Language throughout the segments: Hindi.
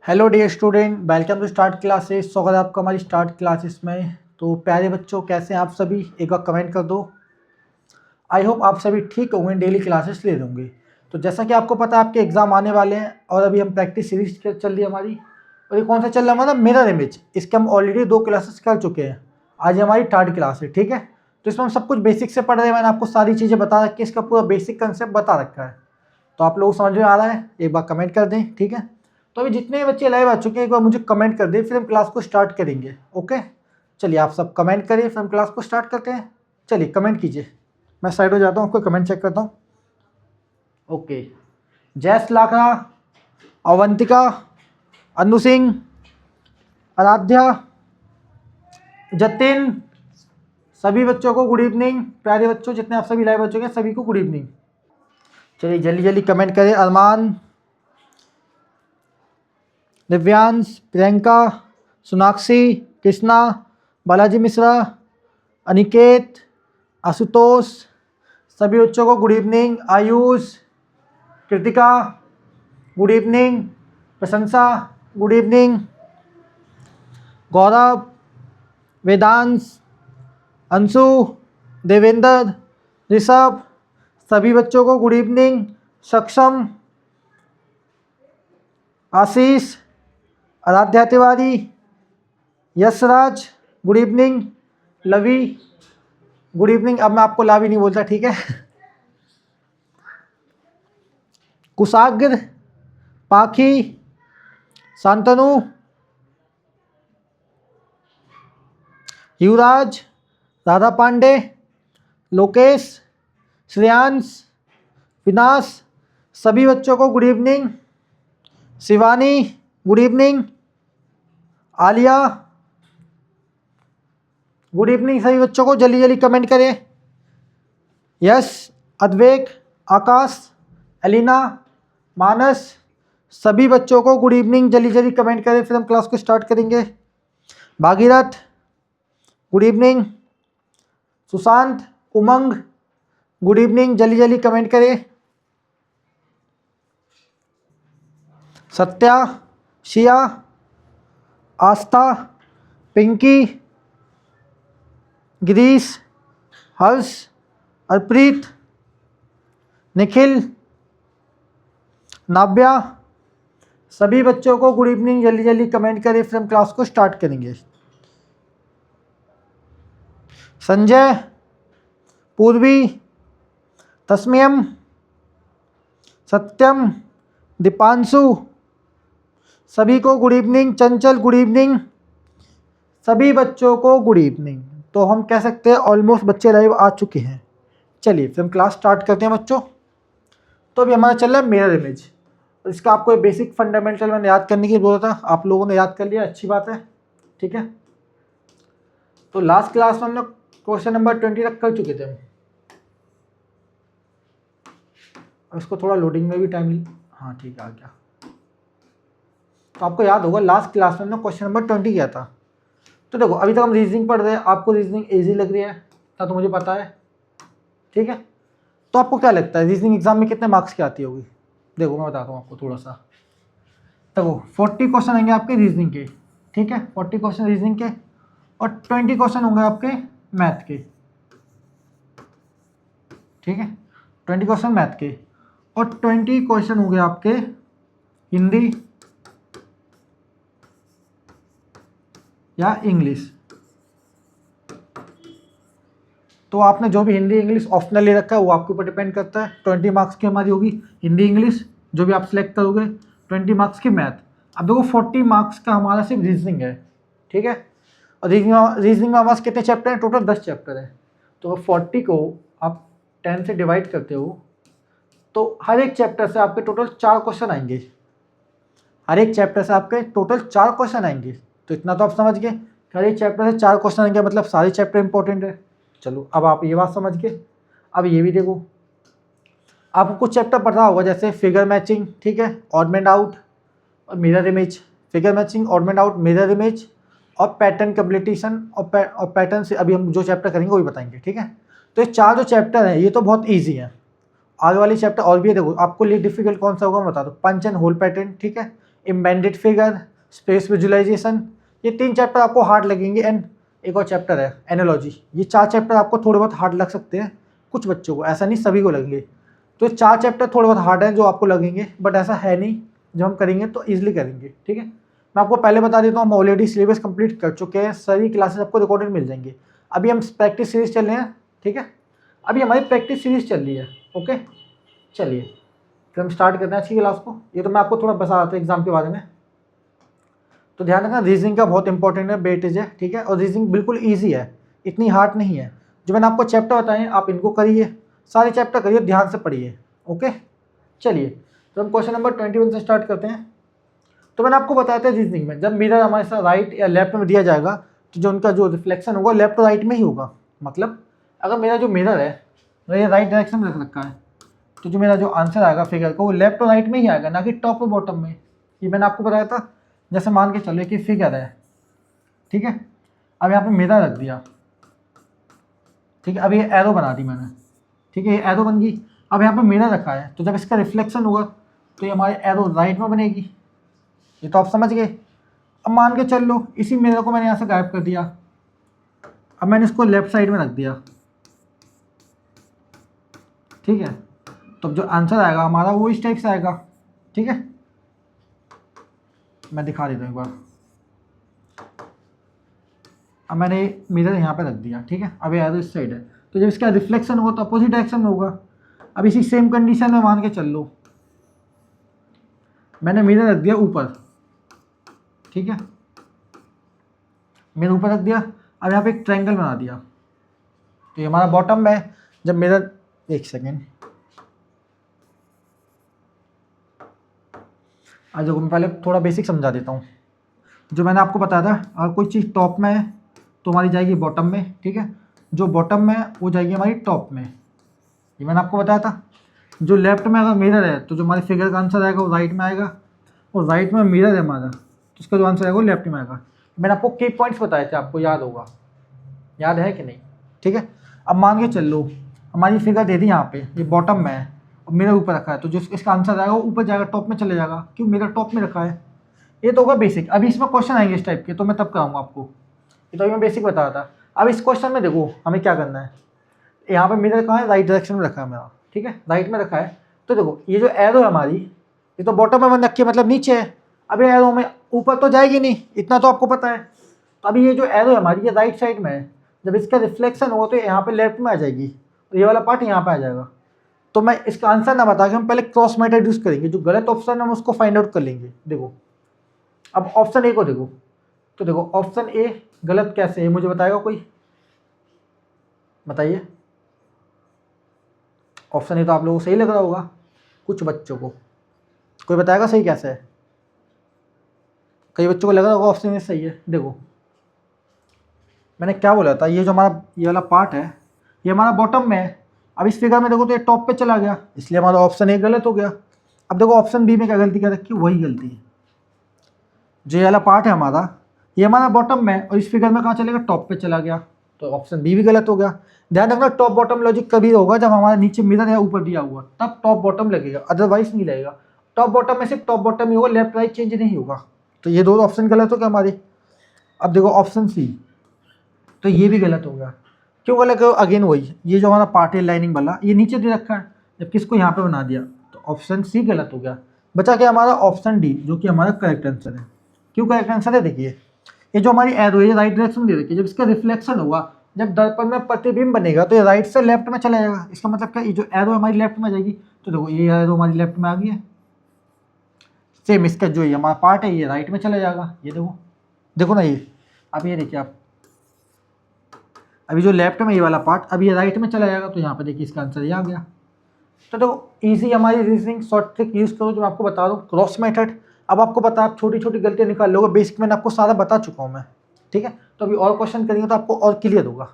Hello dear student, welcome to start classes. स्वागत है आपका हमारी स्टार्ट क्लासेस में। तो प्यारे बच्चों, कैसे हैं आप सभी? एक बार कमेंट कर दो। आई होप आप सभी ठीक होंगे, डेली क्लासेस ले होंगे। तो जैसा कि आपको पता है आपके एग्जाम आने वाले हैं और अभी हम प्रैक्टिस सीरीज चल रही है हमारी। और ये कौन सा चल रहा है हमारा? Mirror image. इसके हम ऑलरेडी 2 क्लासेस कर चुके हैं। आज हमारी 3rd क्लास है, ठीक है। तो इसमें हम सब कुछ बेसिक से पढ़ रहे हैं। मैंने आपको सारी चीज़ें बता रखी है, इसका पूरा बेसिक कंसेप्ट बता रखा है। तो आप लोग समझ में आ रहा है? एक बार कमेंट कर दें, ठीक है। तो अभी जितने बच्चे लाइव आ चुके हैं एक बार मुझे कमेंट कर दें, फिर हम क्लास को स्टार्ट करेंगे। ओके, चलिए आप सब कमेंट करिए, फिर हम क्लास को स्टार्ट करते हैं। चलिए कमेंट कीजिए, मैं साइड हो जाता हूँ, आपको कमेंट चेक करता हूँ। ओके, जैस लाखा, अवंतिका, अनु सिंह, आराध्या, जतिन, सभी बच्चों को गुड इवनिंग। प्यारे बच्चों, जितने आप सभी लाइव आ चुके हैं सभी को गुड इवनिंग। चलिए जल्दी जल्दी कमेंट करें। अरमान, दिव्यांश, प्रियंका, सोनाक्षी, कृष्णा, बालाजी मिश्रा, अनिकेत, आशुतोष, सभी बच्चों को good evening. Ayush, Kritika, good evening. प्रशंसा, गुड इवनिंग। गौरव, वेदांश, अंशु, देवेंद्र, ऋषभ, सभी बच्चों को गुड इवनिंग। सक्षम, आशीष, आराध्या तिवारी, यशराज, गुड इवनिंग। लवी, गुड इवनिंग। अब मैं आपको लावी नहीं बोलता, ठीक है। कुशाग्र, पाखी, शांतनु, युवराज, राधा पांडे, लोकेश, श्रेयांश, विनाश, सभी बच्चों को good evening. Shivani, good evening. Alia, good evening. सभी बच्चों को जल्दी जल्दी कमेंट करें। यश, अद्वैक, आकाश, एलिना, मानस, सभी बच्चों को गुड इवनिंग। जल्दी जल्दी कमेंट करें, फिर हम क्लास को स्टार्ट करेंगे। Bhagirath, good evening. Sushant, Umang, good evening. जल्दी जल्दी कमेंट करें। सत्या, शिया, आस्था, पिंकी, गिरीश, हर्ष, अर्प्रीत, निखिल, नाव्या, सभी बच्चों को गुड इवनिंग। जल्दी जल्दी कमेंट करें, फिर हम क्लास को स्टार्ट करेंगे। संजय, पूर्वी, तस्मियम, सत्यम, दीपांशु, सभी को गुड इवनिंग। चंचल, गुड इवनिंग। सभी बच्चों को गुड इवनिंग। तो हम कह सकते हैं ऑलमोस्ट बच्चे लाइव आ चुके हैं। चलिए फिर हम क्लास स्टार्ट करते हैं बच्चों। तो अभी हमारा चल रहा है मिरर इमेज। इसका आपको एक बेसिक फंडामेंटल मैंने याद करने की जरूरत है। आप लोगों ने याद कर लिया, अच्छी बात है, ठीक है। तो लास्ट क्लास में हम लोग क्वेश्चन नंबर 20 तक कर चुके थे हम। इसको थोड़ा लोडिंग में भी टाइम, हाँ ठीक है, आ गया। तो आपको याद होगा लास्ट क्लास में हमने क्वेश्चन नंबर 20 किया था। तो देखो अभी तक हम रीजनिंग पढ़ रहे हैं। आपको रीजनिंग इजी लग रही है ना, तो मुझे पता है, ठीक है। तो आपको क्या लगता है रीजनिंग एग्जाम में कितने मार्क्स की आती होगी? देखो मैं बताता हूँ आपको थोड़ा सा। देखो 40 क्वेश्चन आएंगे आपके रीजनिंग के, ठीक है। 40 क्वेश्चन रीजनिंग के और 20 क्वेश्चन होंगे आपके मैथ के, ठीक है। 20 क्वेश्चन मैथ के और 20 क्वेश्चन होंगे आपके हिंदी या इंग्लिश। तो आपने जो भी हिंदी इंग्लिश ऑप्शनल ले रखा है वो आपके ऊपर डिपेंड करता है। 20 मार्क्स की हमारी होगी हिंदी इंग्लिश, जो भी आप सिलेक्ट करोगे। 20 मार्क्स की मैथ। अब देखो 40 मार्क्स का हमारा सिर्फ रीजनिंग है, ठीक है। और रीजनिंग में हमारे कितने चैप्टर हैं? टोटल 10 चैप्टर है। तो 40 को आप 10 से डिवाइड करते हो तो हर एक चैप्टर से आपके टोटल 4 क्वेश्चन आएंगे। हर एक चैप्टर से आपके टोटल 4 क्वेश्चन आएंगे। तो इतना तो आप समझ गए, हर एक चैप्टर से 4 क्वेश्चन आएंगे, मतलब सारे चैप्टर इंपॉर्टेंट है। चलो अब आप ये बात समझ गए। अब ये भी देखो, आपको कुछ चैप्टर पढ़ना होगा जैसे फिगर मैचिंग, ठीक है, ऑड एंड आउट और mirror image. Figure matching, odd and out, mirror image और पैटर्न कंप्लीटेशन और पैटर्न से अभी हम जो चैप्टर करेंगे वो भी बताएंगे, ठीक है। तो ये 4 जो चैप्टर हैं ये तो बहुत ईजी है। आगे वाले चैप्टर और भी है। देखो आपको लिए डिफिकल्ट कौन सा होगा मैं बता दो। पंच एंड होल पैटर्न, ठीक है, एम्बेडेड फिगर, स्पेस विजुअलाइजेशन, ये 3 चैप्टर आपको हार्ड लगेंगे। एंड एक और चैप्टर है एनालॉजी। ये 4 चैप्टर आपको थोड़े बहुत हार्ड लग सकते हैं कुछ बच्चों को, ऐसा नहीं सभी को लगेंगे। तो 4 चैप्टर थोड़े बहुत हार्ड हैं जो आपको लगेंगे, बट ऐसा है नहीं, जब हम करेंगे तो ईजिली करेंगे। ठीक है, मैं आपको पहले बता देता हूँ, हम ऑलरेडी सिलेबस कंप्लीट कर चुके हैं, सारी क्लासेस आपको रिकॉर्डेड मिल जाएंगी। अभी हम प्रैक्टिस सीरीज चल रहे हैं। ठीक है, अभी हमारी प्रैक्टिस सीरीज चल रही है। ओके, चलिए फिर हम स्टार्ट करते हैं आज की क्लास को। ये तो मैं आपको थोड़ा बता रहा था एग्जाम के बारे में। तो ध्यान रखना, रीजनिंग का बहुत इंपॉर्टेंट है, वेटेज है। ठीक है, और रीजनिंग बिल्कुल ईजी है, इतनी हार्ड नहीं है। जो मैंने आपको चैप्टर बताए आप इनको करिए, सारे चैप्टर करिए, ध्यान से पढ़िए। ओके, चलिए तो हम क्वेश्चन नंबर 21 से स्टार्ट करते हैं। तो मैंने आपको बताया था रीजनिंग में, जब मिरर हमारे साथ राइट या लेफ्ट में दिया जाएगा तो जो उनका जो रिफ्लेक्शन होगा लेफ्ट और राइट में ही होगा। मतलब अगर मेरा जो मिरर है तो ये राइट डायरेक्शन में रख रखा है, तो जो मेरा जो आंसर आएगा फिगर का वो लेफ्ट और राइट में ही आएगा, ना कि टॉप और बॉटम में। ये मैंने आपको बताया था। जैसे मान के चलो कि फिगर है, ठीक है, अब यहाँ पे मिरर रख दिया। ठीक है, अब ये एरो बना दी मैंने। ठीक है, ये एरो बन गई। अब यहाँ पे मिरर रखा है, तो जब इसका रिफ्लेक्शन होगा तो ये हमारे एरो राइट में बनेगी। ये तो आप समझ गए। अब मान के चल लो इसी मिरर को मैंने यहाँ से गायब कर दिया, अब मैंने इसको लेफ्ट साइड में रख दिया। ठीक है, तो जो आंसर आएगा हमारा वो इस टाइप से आएगा। ठीक है, मैं दिखा देता हूँ एक बार। अब मैंने मिरर यहाँ पे रख दिया। ठीक है, अब ये एरो इस साइड है, तो जब इसका रिफ्लेक्शन होगा तो अपोजिट डायरेक्शन में होगा। अब इसी सेम कंडीशन में मान के चल लो मैंने मिरर रख दिया ऊपर। ठीक है, मैंने ऊपर रख दिया, अब यहाँ पे एक ट्रायंगल बना दिया, तो ये हमारा बॉटम में है। जब मिरर, एक सेकेंड, आज देखो मैं पहले थोड़ा बेसिक समझा देता हूँ। जो मैंने आपको बताया था, अगर कोई चीज़ टॉप में है तो हमारी जाएगी बॉटम में। ठीक है, जो बॉटम में है वो जाएगी हमारी टॉप में, ये मैंने आपको बताया था। जो लेफ्ट में अगर मिरर है तो जो हमारी फिगर का आंसर आएगा वो राइट में आएगा, और राइट में मिरर है हमारा तो उसका जो आंसर आएगा वो लेफ्ट में आएगा। मैंने आपको की पॉइंट्स बताए थे, आपको याद होगा, याद है कि नहीं। ठीक है, अब मान के चल लो हमारी फिगर दे दी यहाँ पे, ये बॉटम में है और मिरर ऊपर रखा है, तो जो इसका आंसर आएगा वो ऊपर जाएगा, टॉप में चले जाएगा, क्यों मिरर टॉप में रखा है। ये तो होगा बेसिक। अभी इसमें क्वेश्चन आएंगे इस टाइप के, तो मैं तब कराऊंगा आपको। ये तो अभी मैं बेसिक बता रहा था। अब इस क्वेश्चन में देखो हमें क्या करना है। यहाँ पे मिरर कहाँ है, राइट डायरेक्शन में रखा है मेरा। ठीक है, राइट में रखा है। तो देखो ये जो एरो है हमारी, ये तो बॉटम में बन रखी है, मतलब नीचे है। अब ये एरो में ऊपर तो जाएगी नहीं, इतना तो आपको पता है। तो अभी ये जो एरो है हमारी ये राइट साइड में है, जब इसका रिफ्लेक्शन होगा तो यहाँ पे लेफ्ट में आ जाएगी, तो ये वाला पार्ट यहाँ पे आ जाएगा। तो मैं इसका आंसर ना बता के हम पहले क्रॉस मेथड यूज करेंगे, जो गलत ऑप्शन है हम उसको फाइंड आउट कर लेंगे। देखो अब ऑप्शन ए को देखो, तो देखो ऑप्शन ए गलत कैसे है मुझे बताएगा कोई, बताइए। ऑप्शन ए तो आप लोगों को सही लग रहा होगा कुछ बच्चों को, कोई बताएगा सही कैसे है। कई बच्चों को लग रहा होगा ऑप्शन ए सही है। देखो मैंने क्या बोला था, ये जो हमारा ये वाला पार्ट है ये हमारा बॉटम में है। अब इस फिगर में देखो तो ये टॉप पे चला गया, इसलिए हमारा ऑप्शन ए गलत हो गया। अब देखो ऑप्शन बी में क्या गलती कर रखी है, वही गलती है। जो ये वाला पार्ट है हमारा ये हमारा बॉटम में है, और इस फिगर में कहाँ चलेगा, टॉप पे चला गया, तो ऑप्शन बी भी गलत हो गया। ध्यान रखना टॉप बॉटम लॉजिक कभी होगा जब हमारा नीचे मिरर या ऊपर दिया हुआ, तब टॉप बॉटम लगेगा, अदरवाइज नहीं लगेगा। टॉप बॉटम में सिर्फ टॉप बॉटम ही होगा, लेफ्ट राइट चेंज नहीं होगा। तो ये दो ऑप्शन गलत हो गया हमारे। अब देखो ऑप्शन सी, तो ये भी गलत हो गया। क्यों गलत हो, अगेन वही, ये जो हमारा पार्ट है लाइनिंग वाला ये नीचे दे रखा है, जबकि इसको यहाँ पे बना दिया, तो ऑप्शन सी गलत हो गया। बचा क्या हमारा ऑप्शन डी, जो कि हमारा करेक्ट आंसर है। क्यों करेक्ट आंसर है, देखिए ये जो हमारी एरो है राइट डायरेक्शन में दे रखी है, जब इसका रिफ्लेक्शन होगा, जब दर्पण में प्रतिबिंब बनेगा तो ये राइट से लेफ्ट में चला जाएगा। इसका मतलब क्या, ये जो एरो हमारी लेफ्ट में जाएगी, तो देखो ये एरो हमारी लेफ्ट में आ गई है। सेम इसका जो ये हमारा पार्ट है ये राइट में चला जाएगा, ये देखो, देखो ना ये, अब ये देखिए आप, अभी जो लेफ्ट में ये वाला पार्ट अभी ये राइट में चला जाएगा, तो यहाँ पे देखिए इसका आंसर ये आ गया। तो देखो इजी हमारी रीजनिंग शॉर्ट ट्रिक यूज़ करो, जो मैं आपको बता रहा हूँ क्रॉस मेथड। अब आपको पता है आप छोटी छोटी गलतियाँ निकाल लोगे, बेसिक मैंने आपको सारा बता चुका हूँ मैं। ठीक है, तो अभी और क्वेश्चन करेंगे तो आपको और क्लियर होगा।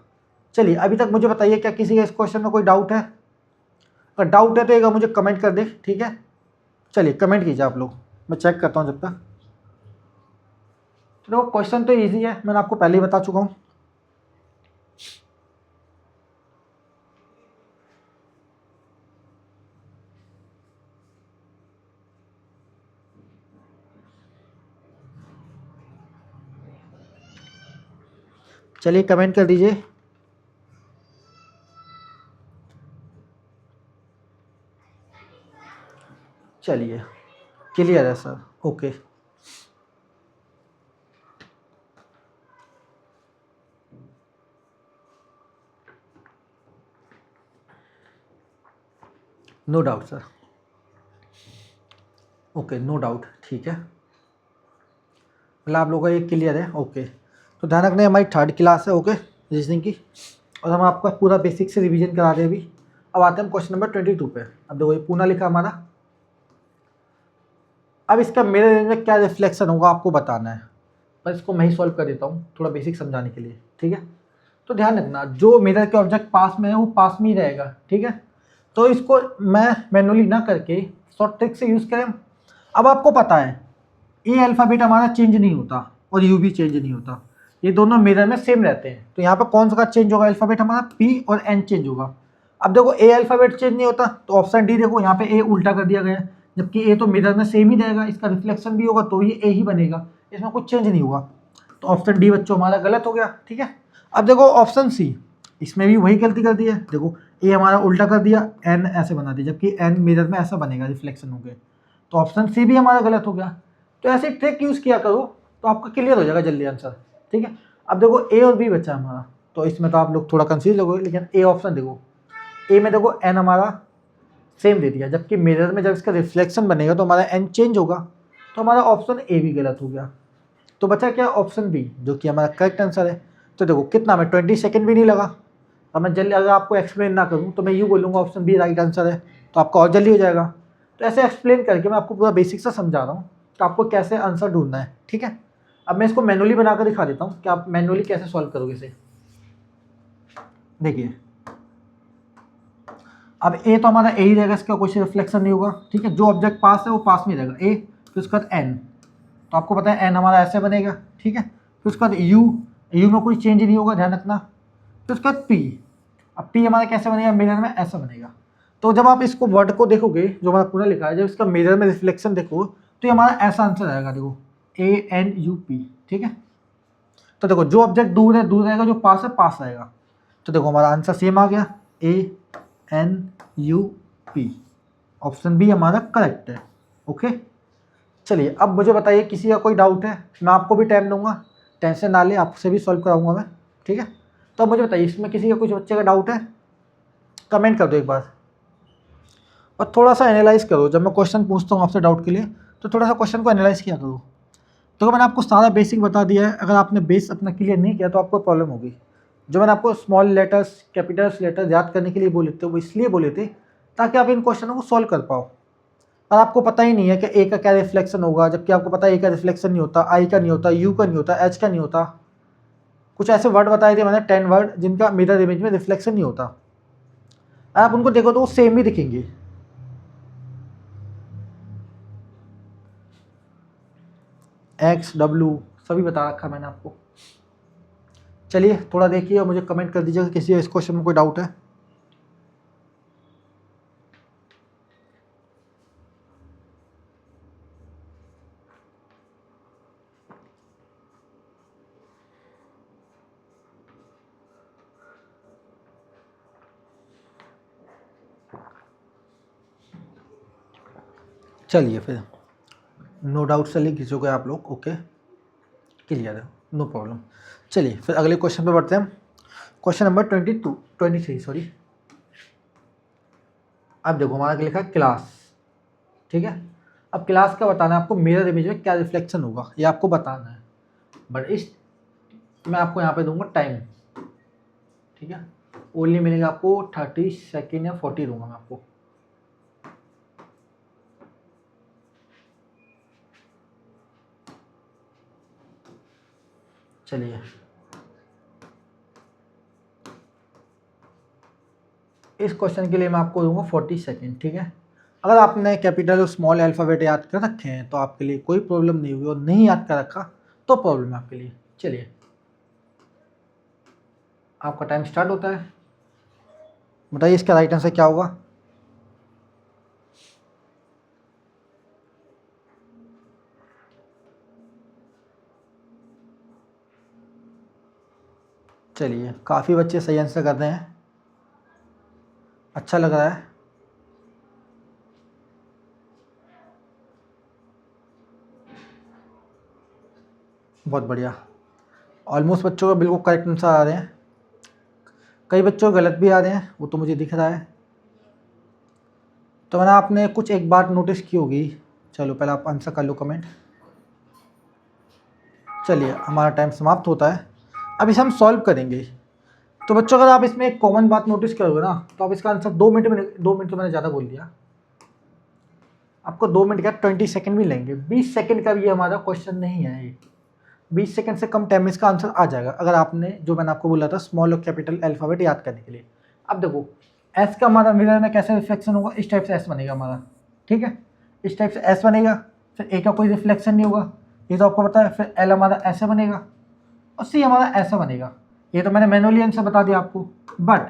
चलिए अभी तक मुझे बताइए क्या किसी का इस क्वेश्चन में कोई डाउट है। अगर डाउट है तो एक मुझे कमेंट कर दे। ठीक है, चलिए कमेंट कीजिए आप लोग, मैं चेक करता हूँ जब तक। तो देखो क्वेश्चन तो ईजी है, मैंने आपको पहले ही बता चुका हूँ। चलिए कमेंट कर दीजिए। चलिए क्लियर है sir, okay. No doubt sir, okay no doubt, ठीक है, मतलब आप लोगों का ये क्लियर है, ओके। तो ध्यान रखना हमारी थर्ड क्लास है, ओके, रीजनिंग की, और हम आपका पूरा बेसिक से रिवीजन करा रहे हैं अभी। अब आते हैं क्वेश्चन नंबर 22 पे। अब देखो ये पूना लिखा हमारा। अब इसका मेरे रेंज में क्या रिफ्लेक्शन होगा आपको बताना है, पर इसको मैं ही सॉल्व कर देता हूँ थोड़ा बेसिक समझाने के लिए, ठीक है। तो ध्यान रखना जो मिरर के ऑब्जेक्ट पास में है वो पास में ही रहेगा, ठीक है। तो इसको मैं मैनुअली ना करके शॉर्ट ट्रिक से यूज़ करें। अब आपको पता है ए अल्फ़ाबेट हमारा चेंज नहीं होता और यू भी चेंज नहीं होता, ये दोनों मिरर में सेम रहते हैं। तो यहाँ पर कौन सा चेंज होगा अल्फ़ाबेट हमारा, पी और एन चेंज होगा। अब देखो ए अल्फ़ाबेट चेंज नहीं होता तो ऑप्शन डी देखो यहाँ पे ए उल्टा कर दिया गया है, जबकि ए तो मिरर में सेम ही रहेगा, इसका रिफ्लेक्शन भी होगा तो ये ए ही बनेगा, इसमें कुछ चेंज नहीं होगा। तो ऑप्शन डी बच्चों हमारा गलत हो गया, ठीक है। अब देखो ऑप्शन सी, इसमें भी वही गलती कर दी है। देखो ए हमारा उल्टा कर दिया, एन ऐसे बना दिया, जबकि एन मिरर में ऐसा बनेगा रिफ्लेक्शन हो गया, तो ऑप्शन सी भी हमारा गलत हो गया। तो ऐसे ट्रिक यूज़ किया करो तो आपका क्लियर हो जाएगा जल्दी आंसर, ठीक है। अब देखो ए और बी बचा हमारा, तो इसमें तो आप लोग थोड़ा कंफ्यूज हो गए, लेकिन ए ऑप्शन देखो, ए में देखो एन हमारा सेम दे दिया, जबकि मिरर में जब इसका रिफ्लेक्शन बनेगा तो हमारा एन चेंज होगा, तो हमारा ऑप्शन ए भी गलत हो गया। तो बचा क्या, ऑप्शन बी, जो कि हमारा करेक्ट आंसर है। तो देखो कितना में 20 सेकेंड भी नहीं लगा। अब मैं जल्दी अगर आपको एक्सप्लेन ना करूँ तो मैं यूँ बोलूँगा ऑप्शन बी राइट आंसर है, तो आपका और जल्दी हो जाएगा। तो ऐसे एक्सप्लेन करके मैं आपको पूरा बेसिक से समझा रहा हूँ कि आपको कैसे आंसर ढूंढना है, ठीक है। अब मैं इसको मैनुअली बनाकर दिखा देता हूँ कि आप मैनुअली कैसे सॉल्व करोगे इसे। देखिए अब ए तो हमारा ए ही रहेगा, इसका कोई रिफ्लेक्शन नहीं होगा, ठीक है। जो ऑब्जेक्ट पास है वो पास में रहेगा, ए, फिर उसके बाद एन, तो आपको पता है एन हमारा ऐसे बनेगा, ठीक है। फिर उसके बाद यू, यू में कोई चेंज नहीं होगा, ध्यान रखना। फिर उसके बाद पी, अब पी हमारा कैसे बनेगा, मिरर में ऐसा बनेगा। तो जब आप इसको वर्ड को देखोगे जो हमारा पूरा लिखा है, जब इसका मिरर में रिफ्लेक्शन देखो तो ये हमारा ऐसा आंसर आएगा, देखो ANUP, ठीक है। तो देखो जो ऑब्जेक्ट दूर है दूर रहेगा, जो पास है पास रहेगा। तो देखो हमारा आंसर सेम आ गया, ANUP, ऑप्शन बी हमारा करेक्ट है, ओके। चलिए अब मुझे बताइए किसी का कोई डाउट है, मैं आपको भी टाइम दूंगा, टेंशन ना ले, आपसे भी सॉल्व कराऊंगा मैं, ठीक है। तो अब मुझे बताइए इसमें किसी का कुछ बच्चे का डाउट है, कमेंट कर दो एक बार, और थोड़ा सा एनालाइज करो। जब मैं क्वेश्चन पूछता हूँ आपसे डाउट के लिए तो थोड़ा सा क्वेश्चन को एनालाइज किया करो। तो मैंने आपको सारा बेसिक बता दिया है, अगर आपने बेस अपना क्लियर नहीं किया तो आपको प्रॉब्लम होगी। जो मैंने आपको स्मॉल लेटर्स कैपिटल्स लेटर्स याद करने के लिए बोले थे वो इसलिए बोले थे ताकि आप इन क्वेश्चनों को सॉल्व कर पाओ। और आपको पता ही नहीं है कि ए का क्या रिफ्लेक्शन होगा, जबकि आपको पता है ए का रिफ्लेक्शन नहीं होता, आई का नहीं होता, यू का नहीं होता, एच का नहीं होता। कुछ ऐसे वर्ड बताए थे मैंने 10 वर्ड जिनका मिरर इमेज में रिफ्लेक्शन नहीं होता, आप उनको देखो तो वो सेम ही दिखेंगे। एक्स डब्ल्यू सभी बता रखा मैंने आपको। चलिए थोड़ा देखिए और मुझे कमेंट कर दीजिएगा किसी इस क्वेश्चन में कोई डाउट है। चलिए फिर नो डाउट से लिख दीजिएगा आप लोग, ओके क्लियर है, नो प्रॉब्लम। चलिए फिर अगले क्वेश्चन पे बढ़ते हैं, क्वेश्चन नंबर 23 सॉरी। अब देखो हमारा लिखा है क्लास, ठीक है। अब क्लास का बताना है आपको, मिरर इमेज में क्या रिफ्लेक्शन होगा ये आपको बताना है, बट इस मैं आपको यहाँ पे दूंगा टाइम, ठीक है। ओनली मिलेगा आपको 30 सेकेंड या 40 दूंगा मैं आपको। चलिए इस क्वेश्चन के लिए मैं आपको दूंगा 40 सेकेंड, ठीक है। अगर आपने कैपिटल और स्मॉल अल्फ़ाबेट याद कर रखे हैं तो आपके लिए कोई प्रॉब्लम नहीं होगी, और नहीं याद कर रखा तो प्रॉब्लम है आपके लिए। चलिए आपका टाइम स्टार्ट होता है, बताइए इसका राइट आंसर क्या होगा। चलिए काफ़ी बच्चे सही आंसर कर रहे हैं, अच्छा लग रहा है। बहुत बढ़िया, ऑलमोस्ट बच्चों का बिल्कुल करेक्ट आंसर आ रहे हैं, कई बच्चों को गलत भी आ रहे हैं, वो तो मुझे दिख रहा है। तो मैंने आपने कुछ एक बात नोटिस की होगी, चलो पहले आप आंसर कर लो कमेंट। चलिए हमारा टाइम समाप्त होता है, अब इसे हम सॉल्व करेंगे। तो बच्चों अगर आप इसमें एक कॉमन बात नोटिस करोगे ना, तो आप इसका आंसर 2 मिनट में, 2 मिनट तो मैंने ज़्यादा बोल दिया, आपको 2 मिनट का 20 सेकंड भी लेंगे। 20 सेकंड का भी हमारा क्वेश्चन नहीं है ये, 20 सेकंड से कम टाइम में इसका आंसर आ जाएगा, अगर आपने जो मैंने आपको बोला था स्मॉल और कैपिटल अल्फ़ाबेट याद करने के लिए। अब देखो एस का हमारा मिरर में कैसे रिफ्लेक्शन होगा, इस टाइप से एस बनेगा हमारा, ठीक है, इस टाइप से एस बनेगा, फिर ए का कोई रिफ्लेक्शन नहीं होगा, ये तो आपको पता है। फिर एल हमारा ऐसे बनेगा और सी हमारा ऐसा बनेगा, ये तो मैंने मैनुअली आंसर बता दिया आपको। बट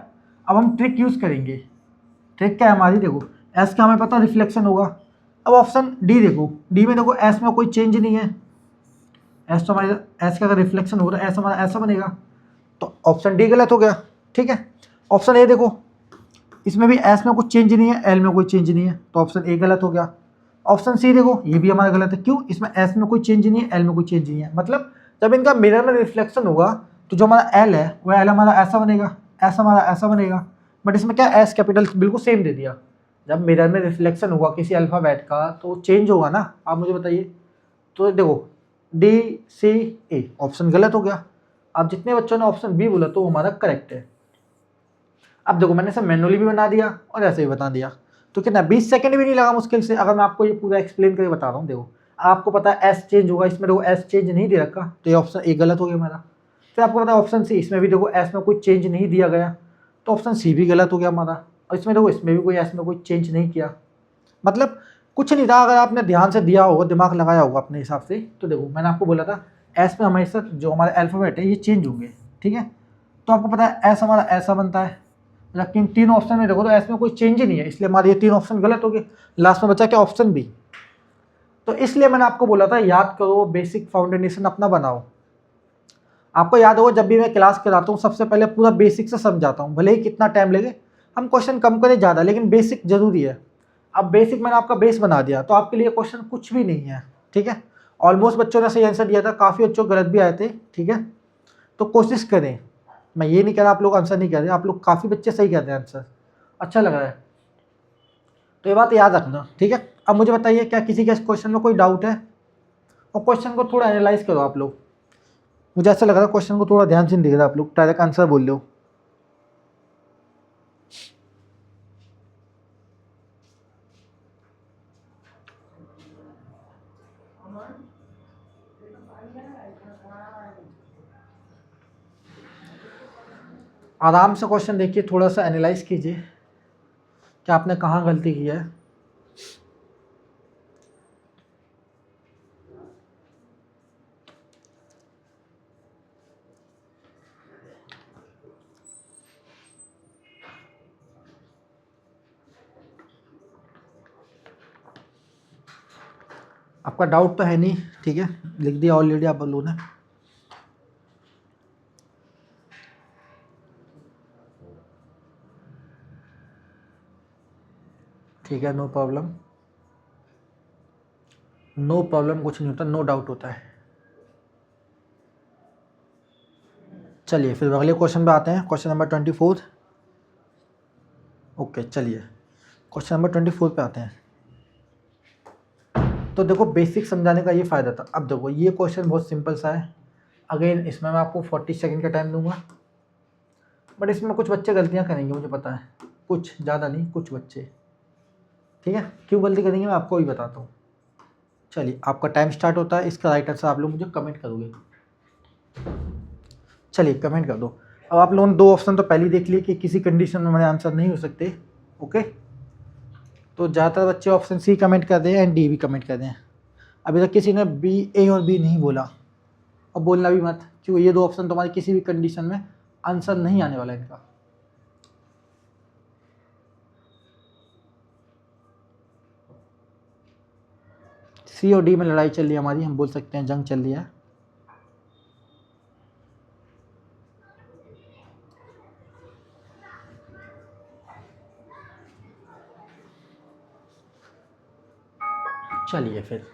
अब हम ट्रिक यूज़ करेंगे। ट्रिक क्या है हमारी, देखो एस का हमें पता रिफ्लेक्शन होगा। अब ऑप्शन डी देखो, डी में देखो एस में कोई चेंज नहीं है, एस तो हमारे एस का अगर रिफ्लेक्शन हो रहा है एस हमारा ऐसा बनेगा, तो ऑप्शन डी गलत हो गया, ठीक है। ऑप्शन ए देखो, इसमें भी एस में कुछ चेंज नहीं है, एल में कोई चेंज नहीं है, तो ऑप्शन ए गलत हो गया। ऑप्शन सी देखो, ये भी हमारा गलत है, क्यों, इसमें एस में कोई चेंज नहीं है, एल में कोई चेंज नहीं है, मतलब जब इनका मिरर में रिफ्लेक्शन होगा तो जो हमारा एल है वो एल हमारा ऐसा बनेगा, एस हमारा ऐसा बनेगा। बट इसमें क्या एस कैपिटल बिल्कुल सेम दे दिया। जब मिरर में रिफ्लेक्शन होगा किसी अल्फ़ाबेट का तो चेंज होगा ना, आप मुझे बताइए। तो देखो डी सी ए ऑप्शन गलत हो गया। अब जितने बच्चों ने ऑप्शन बी बोला तो वो हमारा करेक्ट है। अब देखो मैंने इसे मैनुअली भी बना दिया और ऐसे भी बता दिया, तो कितना 20 सेकंड भी नहीं लगा मुश्किल से, अगर मैं आपको ये पूरा एक्सप्लेन करके बता रहा हूँ। देखो आपको पता है एस चेंज होगा, इसमें देखो एस चेंज नहीं दे रखा, तो ये ऑप्शन ए गलत हो गया हमारा। फिर आपको पता है ऑप्शन सी, इसमें भी देखो एस में कोई चेंज नहीं दिया गया, तो ऑप्शन सी भी गलत हो गया हमारा। और इसमें देखो इसमें भी कोई एस में कोई चेंज नहीं किया, मतलब कुछ नहीं था। अगर आपने ध्यान से दिया होगा, दिमाग लगाया होगा अपने हिसाब से, तो देखो मैंने आपको बोला था एस में हमेशा जो हमारे अल्फ़ाबेट है ये चेंज होंगे, ठीक है। तो आपको पता है एस हमारा ऐसा बनता है, लेकिन तीन ऑप्शन में देखो तो एस में कोई चेंज ही नहीं है, इसलिए हमारे ये 3 ऑप्शन गलत हो गए। लास्ट में बचा क्या, ऑप्शन बी। तो इसलिए मैंने आपको बोला था याद करो, बेसिक फाउंडेशन अपना बनाओ। आपको याद होगा जब भी मैं क्लास कराता हूँ सबसे पहले पूरा बेसिक से समझाता हूँ, भले ही कितना टाइम लगे, हम क्वेश्चन कम करें ज़्यादा, लेकिन बेसिक जरूरी है। अब बेसिक मैंने आपका बेस बना दिया तो आपके लिए क्वेश्चन कुछ भी नहीं है, ठीक है। ऑलमोस्ट बच्चों ने सही आंसर दिया था, काफ़ी बच्चों गलत भी आए थे, ठीक है। तो कोशिश करें, मैं ये नहीं कह रहा आप लोग आंसर नहीं कर रहे, आप लोग काफ़ी बच्चे सही कर रहे हैं आंसर, अच्छा लग रहा है। तो ये बात याद रखना, ठीक है। अब मुझे बताइए क्या किसी के इस क्वेश्चन में कोई डाउट है, और क्वेश्चन को थोड़ा एनालाइज करो आप लोग। मुझे ऐसा लग रहा है क्वेश्चन को थोड़ा ध्यान से नहीं दिख रहा, आप लोग डायरेक्ट आंसर बोल रहे हो। आराम से क्वेश्चन देखिए, थोड़ा सा एनालाइज कीजिए कि आपने कहाँ गलती की है। आपका डाउट तो है नहीं, ठीक है, लिख दिया ऑलरेडी आप लोगों ने। ठीक है, नो प्रॉब्लम, नो प्रॉब्लम, कुछ नहीं होता, नो डाउट होता है। चलिए फिर अगले क्वेश्चन पे आते हैं, क्वेश्चन नंबर 24। ओके चलिए क्वेश्चन नंबर 24 पे आते हैं। तो देखो बेसिक समझाने का ये फ़ायदा था। अब देखो ये क्वेश्चन बहुत सिंपल सा है, अगेन इसमें मैं आपको 40 सेकंड का टाइम दूंगा, बट इसमें कुछ बच्चे गलतियाँ करेंगे मुझे पता है, कुछ ज़्यादा नहीं, कुछ बच्चे, ठीक है। क्यों गलती करेंगे मैं आपको भी बताता हूँ। चलिए आपका टाइम स्टार्ट होता है, इसका राइट आंसर आप लोग मुझे कमेंट करोगे। चलिए कमेंट कर दो। अब आप लोगों ने 2 ऑप्शन तो पहले ही देख लिए कि किसी कंडीशन में हमारे आंसर नहीं हो सकते, ओके। तो ज़्यादातर बच्चे ऑप्शन सी कमेंट कर रहे हैं एंड डी भी कमेंट कर रहे हैं। अभी तक किसी ने बी, ए और बी नहीं बोला, और बोलना भी मत, क्योंकि ये 2 ऑप्शन तुम्हारी किसी भी कंडीशन में आंसर नहीं आने वाला इनका। सी और डी में लड़ाई चल रही है हमारी, हम बोल सकते हैं जंग चल रही है। चलिए फिर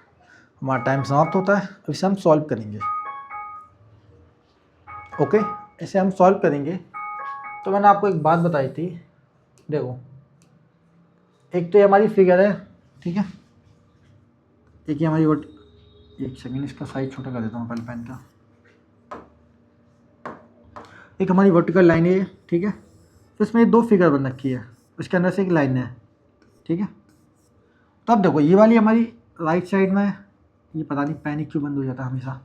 हमारा टाइम समाप्त होता है, अब इसे हम सॉल्व करेंगे। ओके, इसे हम सॉल्व करेंगे। तो मैंने आपको एक बात बताई थी, देखो एक तो ये हमारी फिगर है, ठीक है, एक ये हमारी एक सेकेंड इसका साइज छोटा कर देता हूँ पहले पेन का। एक हमारी वर्टिकल लाइन है, ठीक है, तो इसमें दो फिगर बन रखी है, उसके अंदर से एक लाइन है, ठीक है। तो अब देखो ये वाली हमारी राइट साइड में है, ये पता नहीं पेन क्यों बंद हो जाता है हमेशा,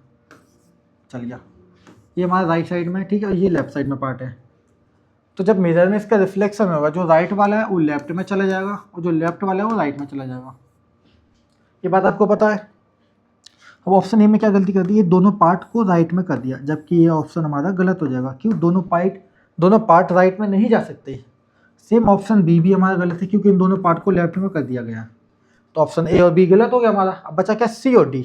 चल गया, ये हमारा राइट साइड में, ठीक है, और ये लेफ्ट साइड में पार्ट है। तो जब मिरर में इसका रिफ्लेक्शन होगा, जो राइट वाला है वो लेफ्ट में चला जाएगा और जो लेफ्ट वाला है वो राइट में चला जाएगा। ये बात आपको पता है। अब ऑप्शन ए में क्या गलती कर दी, ये दोनों पार्ट को राइट में कर दिया, जबकि ये ऑप्शन हमारा गलत हो जाएगा। क्यों, दोनों पार्ट राइट में नहीं जा सकते। सेम ऑप्शन बी भी हमारा गलत है, क्योंकि इन दोनों पार्ट को लेफ्ट में कर दिया गया। तो ऑप्शन ए और बी गलत हो गया हमारा। अब बचा क्या, सी और डी।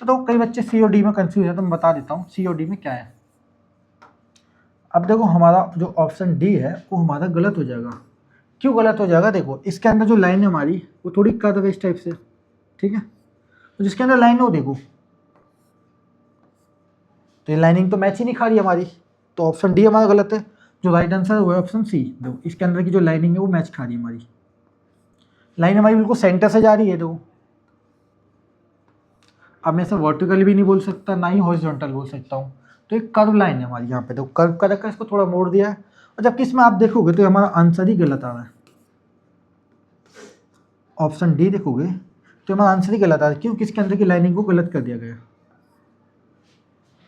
तो कई बच्चे सी और डी में कंफ्यूज है, तो मैं बता देता हूँ सी और डी में क्या है। अब देखो हमारा जो ऑप्शन डी है वो हमारा गलत हो जाएगा। क्यों गलत हो जाएगा, देखो इसके अंदर जो लाइन है हमारी वो थोड़ी कर्व है इस टाइप से, ठीक है, तो जिसके अंदर लाइन हो देखो, तो ये लाइनिंग तो मैच ही नहीं खा रही हमारी, तो ऑप्शन डी हमारा गलत है। जो राइट आंसर है वो है ऑप्शन सी। देखो इसके अंदर की जो लाइनिंग है वो मैच खा रही है हमारी, लाइन हमारी बिल्कुल सेंटर से जा रही है। देखो अब मैं इसे वर्टिकल भी नहीं बोल सकता, ना ही हॉरिजॉन्टल बोल सकता हूँ, तो एक कर्व लाइन है हमारी यहाँ पे। देखो कर्व कर रखा है, इसको थोड़ा मोड़ दिया है, और जबकि इसमें आप देखोगे तो हमारा आंसर ही गलत आ रहा है। ऑप्शन डी देखोगे तो हमारा आंसर ही गलत आ रहा है। क्यों, किसके अंदर की लाइनिंग को गलत कर दिया गया।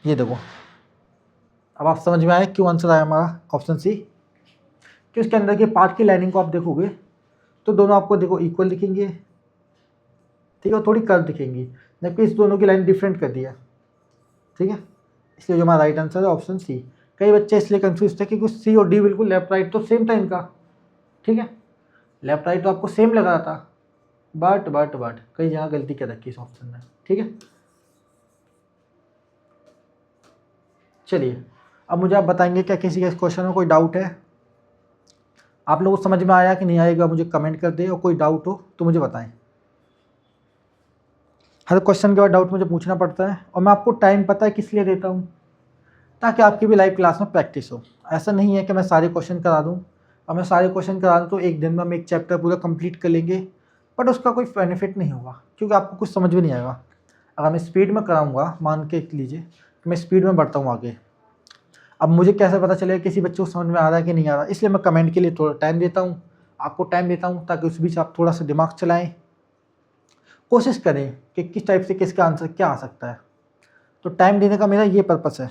ये देखो अब आप समझ में आए क्यों आंसर आया हमारा ऑप्शन सी। कि उसके अंदर के पार्ट की लाइनिंग को आप देखोगे तो दोनों आपको देखो इक्वल दिखेंगे, ठीक है, थोड़ी कर्व दिखेंगी, जबकि इस दोनों की लाइन डिफरेंट कर दिया, ठीक है। इसलिए जो हमारा राइट आंसर है ऑप्शन सी। कई बच्चे इसलिए कंफ्यूज थे क्योंकि सी और डी बिल्कुल लेफ्ट राइट तो सेम था इनका, ठीक है, लेफ्ट राइट तो आपको सेम लग रहा था, बट कई जगह गलती कर रखी इस ऑप्शन में, ठीक है। चलिए अब मुझे आप बताएंगे क्या किसी के इस क्वेश्चन में कोई डाउट है, आप लोगों को समझ में आया कि नहीं आएगा, मुझे कमेंट कर दे, और कोई डाउट हो तो मुझे बताएं। हर क्वेश्चन के बाद डाउट मुझे पूछना पड़ता है, और मैं आपको टाइम पता है किस लिए देता हूँ, ताकि आपकी भी लाइव क्लास में प्रैक्टिस हो। ऐसा नहीं है कि मैं सारे क्वेश्चन करा दूँ, और मैं सारे क्वेश्चन करा दूँ तो एक दिन में हम एक चैप्टर पूरा कंप्लीट कर लेंगे, बट उसका कोई बेनिफिट नहीं होगा, क्योंकि आपको कुछ समझ में नहीं आएगा। अगर मैं स्पीड में कराऊँगा, मान के लीजिए कि मैं स्पीड में बढ़ता हूँ आगे, अब मुझे कैसे पता चलेगा किसी बच्चे को समझ में आ रहा है कि नहीं आ रहा, इसलिए मैं कमेंट के लिए थोड़ा टाइम देता हूँ, आपको टाइम देता हूँ, ताकि उस बीच आप थोड़ा सा दिमाग चलाएं, कोशिश करें कि किस टाइप से किसका आंसर क्या आ सकता है। तो टाइम देने का मेरा ये पर्पस है।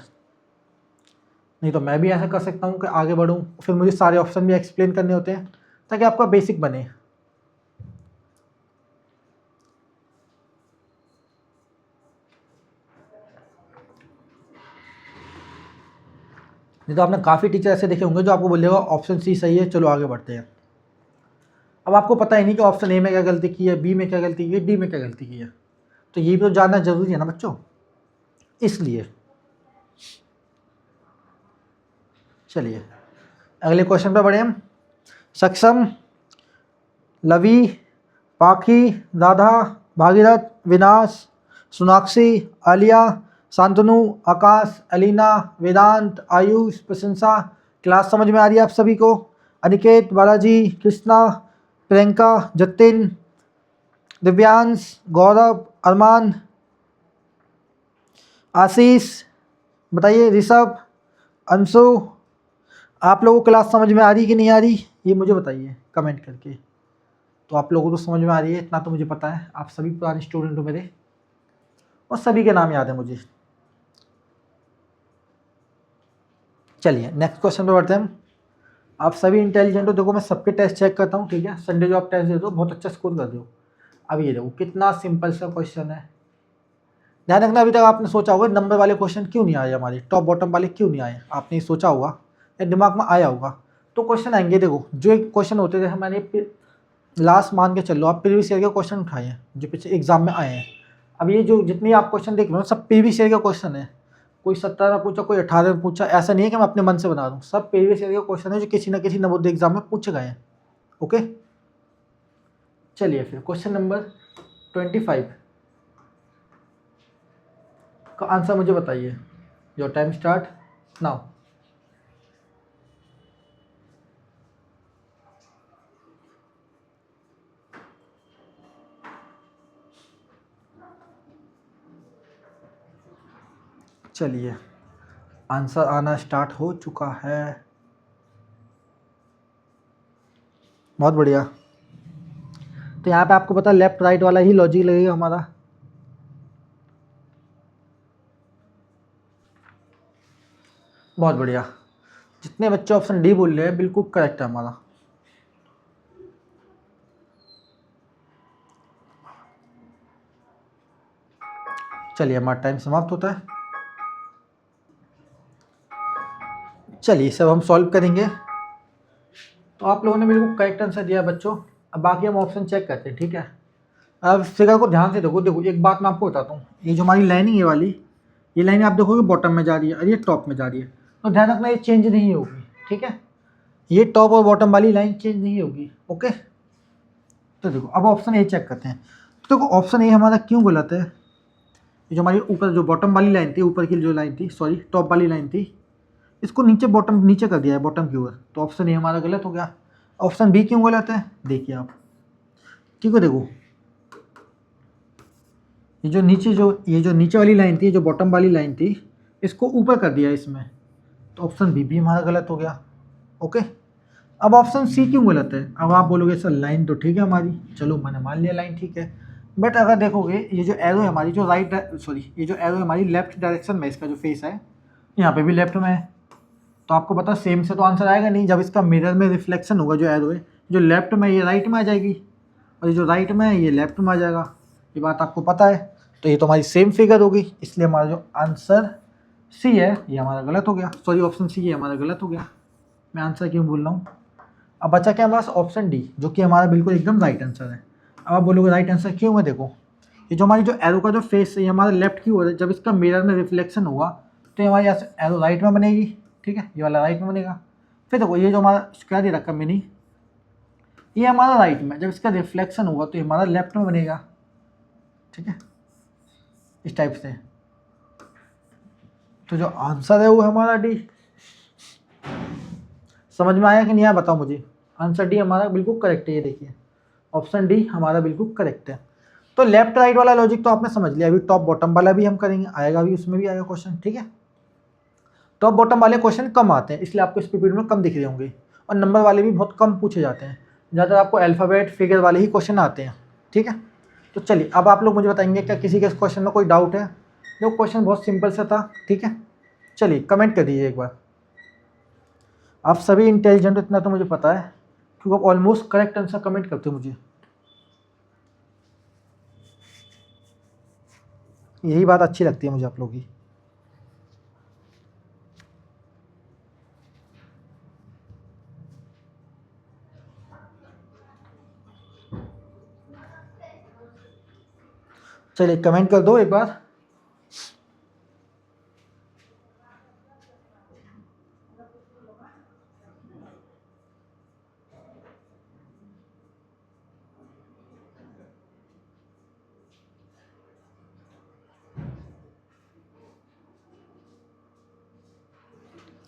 नहीं तो मैं भी ऐसा कर सकता हूँ कि आगे बढ़ूँ, फिर मुझे सारे ऑप्शन भी एक्सप्लेन करने होते हैं, ताकि आपका बेसिक बने। नहीं तो आपने काफ़ी टीचर ऐसे देखे होंगे जो आपको बोलेगा ऑप्शन सी सही है, चलो आगे बढ़ते हैं। अब आपको पता ही नहीं कि ऑप्शन ए में क्या गलती की है, बी में क्या गलती की है, डी में क्या गलती की है, तो ये भी तो जानना जरूरी है ना बच्चों, इसलिए। चलिए अगले क्वेश्चन पे बढ़े हम। सक्षम, लवी, पाखी, राधा, भागीरथ, विनाश, सोनाक्षी, आलिया, शांतनु, आकाश, अलीना, वेदांत, आयुष, प्रशंसा। क्लास समझ में आ रही है आप सभी को? अनिकेत, बालाजी, कृष्णा, प्रियंका, जतिन, दिव्यांश, गौरव, अरमान, आशीष, बताइए, ऋषभ, अंशु, आप लोगों को क्लास समझ में आ रही कि नहीं आ रही, ये मुझे बताइए कमेंट करके। तो आप लोगों को तो समझ में आ रही है, इतना तो मुझे पता है, आप सभी पुराने स्टूडेंट हो मेरे, और सभी के नाम याद है मुझे। चलिए नेक्स्ट क्वेश्चन पे बढ़ते हैं हम। आप सभी इंटेलिजेंट हो, देखो मैं सबके टेस्ट चेक करता हूँ, ठीक है, संडे जो आप टेस्ट देते हो बहुत अच्छा स्कोर कर दो। अब ये देखो कितना सिंपल सा क्वेश्चन है, ध्यान रखना। अभी तक आपने सोचा होगा नंबर वाले क्वेश्चन क्यों नहीं आए, हमारे टॉप बॉटम वाले क्यों नहीं आए, आपने ये सोचा होगा या दिमाग में आया होगा। तो क्वेश्चन आएंगे, देखो जो एक क्वेश्चन होते थे, मैंने लास्ट मान के चल लो आप प्रीवियस ईयर के क्वेश्चन उठाए हैं जो पिछले एग्जाम में आए हैं। अब ये जो जितनी आप क्वेश्चन देख रहे हो सब प्रीवियस ईयर का क्वेश्चन है, कोई 17 में पूछा, कोई 18 में पूछा, ऐसा नहीं है कि मैं अपने मन से बना दूँ, सब प्रीवियस ईयर के क्वेश्चन है जो किसी न किसी नवोदय एग्जाम में पूछे गए हैं। ओके, चलिए फिर क्वेश्चन नंबर 25 का आंसर मुझे बताइए। Your time start now. चलिए आंसर आना स्टार्ट हो चुका है। बहुत बढ़िया। तो यहाँ पे आपको पता लेफ्ट राइट वाला ही लॉजिक लगेगा हमारा। बहुत बढ़िया। जितने बच्चे ऑप्शन डी बोल रहे हैं बिल्कुल करेक्ट है हमारा। चलिए हमारा टाइम समाप्त होता है। चलिए सब हम सॉल्व करेंगे। तो आप लोगों ने बिल्कुल करेक्ट आंसर दिया बच्चों। अब बाकी हम ऑप्शन चेक करते हैं, ठीक है। अब फिगर को ध्यान से देखो। देखो एक बात मैं आपको बताता हूँ, ये जो हमारी लाइनिंग है वाली, ये लाइन आप देखोगे बॉटम में जा रही है और ये टॉप में जा रही है। तो ध्यान रखना ये चेंज नहीं होगी, ठीक है। ये टॉप और बॉटम वाली लाइन चेंज नहीं होगी, ओके। तो देखो अब ऑप्शन ए चेक करते हैं। तो देखो ऑप्शन ए हमारा क्यों गलत है। ये जो हमारी ऊपर जो बॉटम वाली लाइन थी, ऊपर की जो लाइन थी, सॉरी टॉप वाली लाइन थी, इसको नीचे बॉटम नीचे कर दिया है बॉटम की ओर। तो ऑप्शन ए हमारा गलत हो गया। ऑप्शन बी क्यों गलत है देखिए आप, ठीक है। देखो ये जो नीचे वाली लाइन थी, जो बॉटम वाली लाइन थी, इसको ऊपर कर दिया इसमें। तो ऑप्शन बी भी हमारा गलत हो गया, ओके। अब ऑप्शन सी क्यों गलत है। अब आप बोलोगे सर लाइन तो ठीक है हमारी, चलो मैंने मान लिया लाइन ठीक है, बट अगर देखोगे ये जो एरो है हमारी, जो ये जो एरो है हमारी लेफ्ट डायरेक्शन में, इसका जो फेस है यहाँ पे भी लेफ्ट में है। तो आपको पता सेम से तो आंसर आएगा नहीं। जब इसका मिरर में रिफ्लेक्शन होगा, जो एरो है जो लेफ्ट में ये राइट में आ जाएगी, और ये जो राइट में है ये लेफ्ट में आ जाएगा। ये बात आपको पता है। तो ये तो हमारी सेम फिगर होगी, इसलिए हमारा जो आंसर सी है ये हमारा गलत हो गया। सॉरी ऑप्शन सी है हमारा गलत हो गया। मैं आंसर क्यों बोल रहा हूँ। अब बचा क्या हमारे पास ऑप्शन डी, जो कि हमारा बिल्कुल एकदम राइट आंसर है। अब आप बोलोगे राइट आंसर क्यों है। देखो ये जो हमारी जो एरो का जो फेस है ये हमारा लेफ्ट की ओर है। जब इसका मिरर में रिफ्लेक्शन होगा तो ये हमारे यहाँ से एरो राइट में बनेगी, ठीक है। ये वाला राइट में बनेगा। फिर देखो ये जो हमारा स्क्वायर दे रखा मिनी, ये हमारा राइट में, जब इसका रिफ्लेक्शन होगा तो ये हमारा लेफ्ट में बनेगा, ठीक है, इस टाइप से। तो जो आंसर है वो हमारा डी। समझ में आया कि नहीं आया बताओ मुझे। आंसर डी हमारा बिल्कुल करेक्ट है। ये देखिए ऑप्शन डी हमारा बिल्कुल करेक्ट है। तो लेफ्ट राइट वाला लॉजिक तो आपने समझ लिया। अभी टॉप बॉटम वाला भी हम करेंगे, आएगा भी, उसमें भी आएगा क्वेश्चन, ठीक है। टॉप बॉटम वाले क्वेश्चन कम आते हैं, इसलिए आपको इस पीरियड में कम दिख रहे होंगे, और नंबर वाले भी बहुत कम पूछे जाते हैं। ज़्यादातर आपको अल्फ़ाबेट फिगर वाले ही क्वेश्चन आते हैं, ठीक है। तो चलिए अब आप लोग मुझे बताएंगे क्या किसी के इस क्वेश्चन में कोई डाउट है। जो क्वेश्चन बहुत सिंपल सा था, ठीक है। चलिए कमेंट कर दीजिए एक बार। आप सभी इंटेलिजेंट हो इतना तो मुझे पता है, क्योंकि आप ऑलमोस्ट करेक्ट आंसर कमेंट करते हो मुझे। यही बात अच्छी लगती है मुझे आप लोगों की। चलिए कमेंट कर दो एक बार।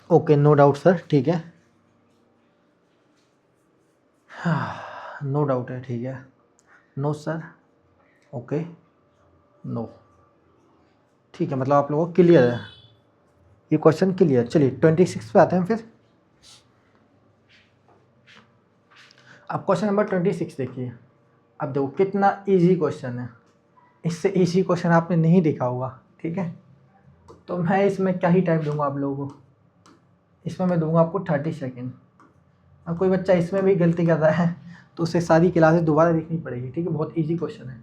ओके नो डाउट सर, ठीक है। नो डाउट है, ठीक है। नो सर, ओके, नो, ठीक है। मतलब आप लोगों को क्लियर है ये क्वेश्चन, क्लियर। चलिए 26 पे आते हैं फिर। अब क्वेश्चन नंबर 26 देखिए। अब देखो कितना इजी क्वेश्चन है, इससे इजी क्वेश्चन आपने नहीं देखा होगा, ठीक है। तो मैं इसमें क्या ही टाइम दूंगा आप लोगों को। इसमें मैं दूंगा आपको 30 सेकेंड। अब कोई बच्चा इसमें भी गलती कर रहा है तो उसे सारी क्लासेस दोबारा देखनी पड़ेगी, ठीक है। बहुत इजी क्वेश्चन है।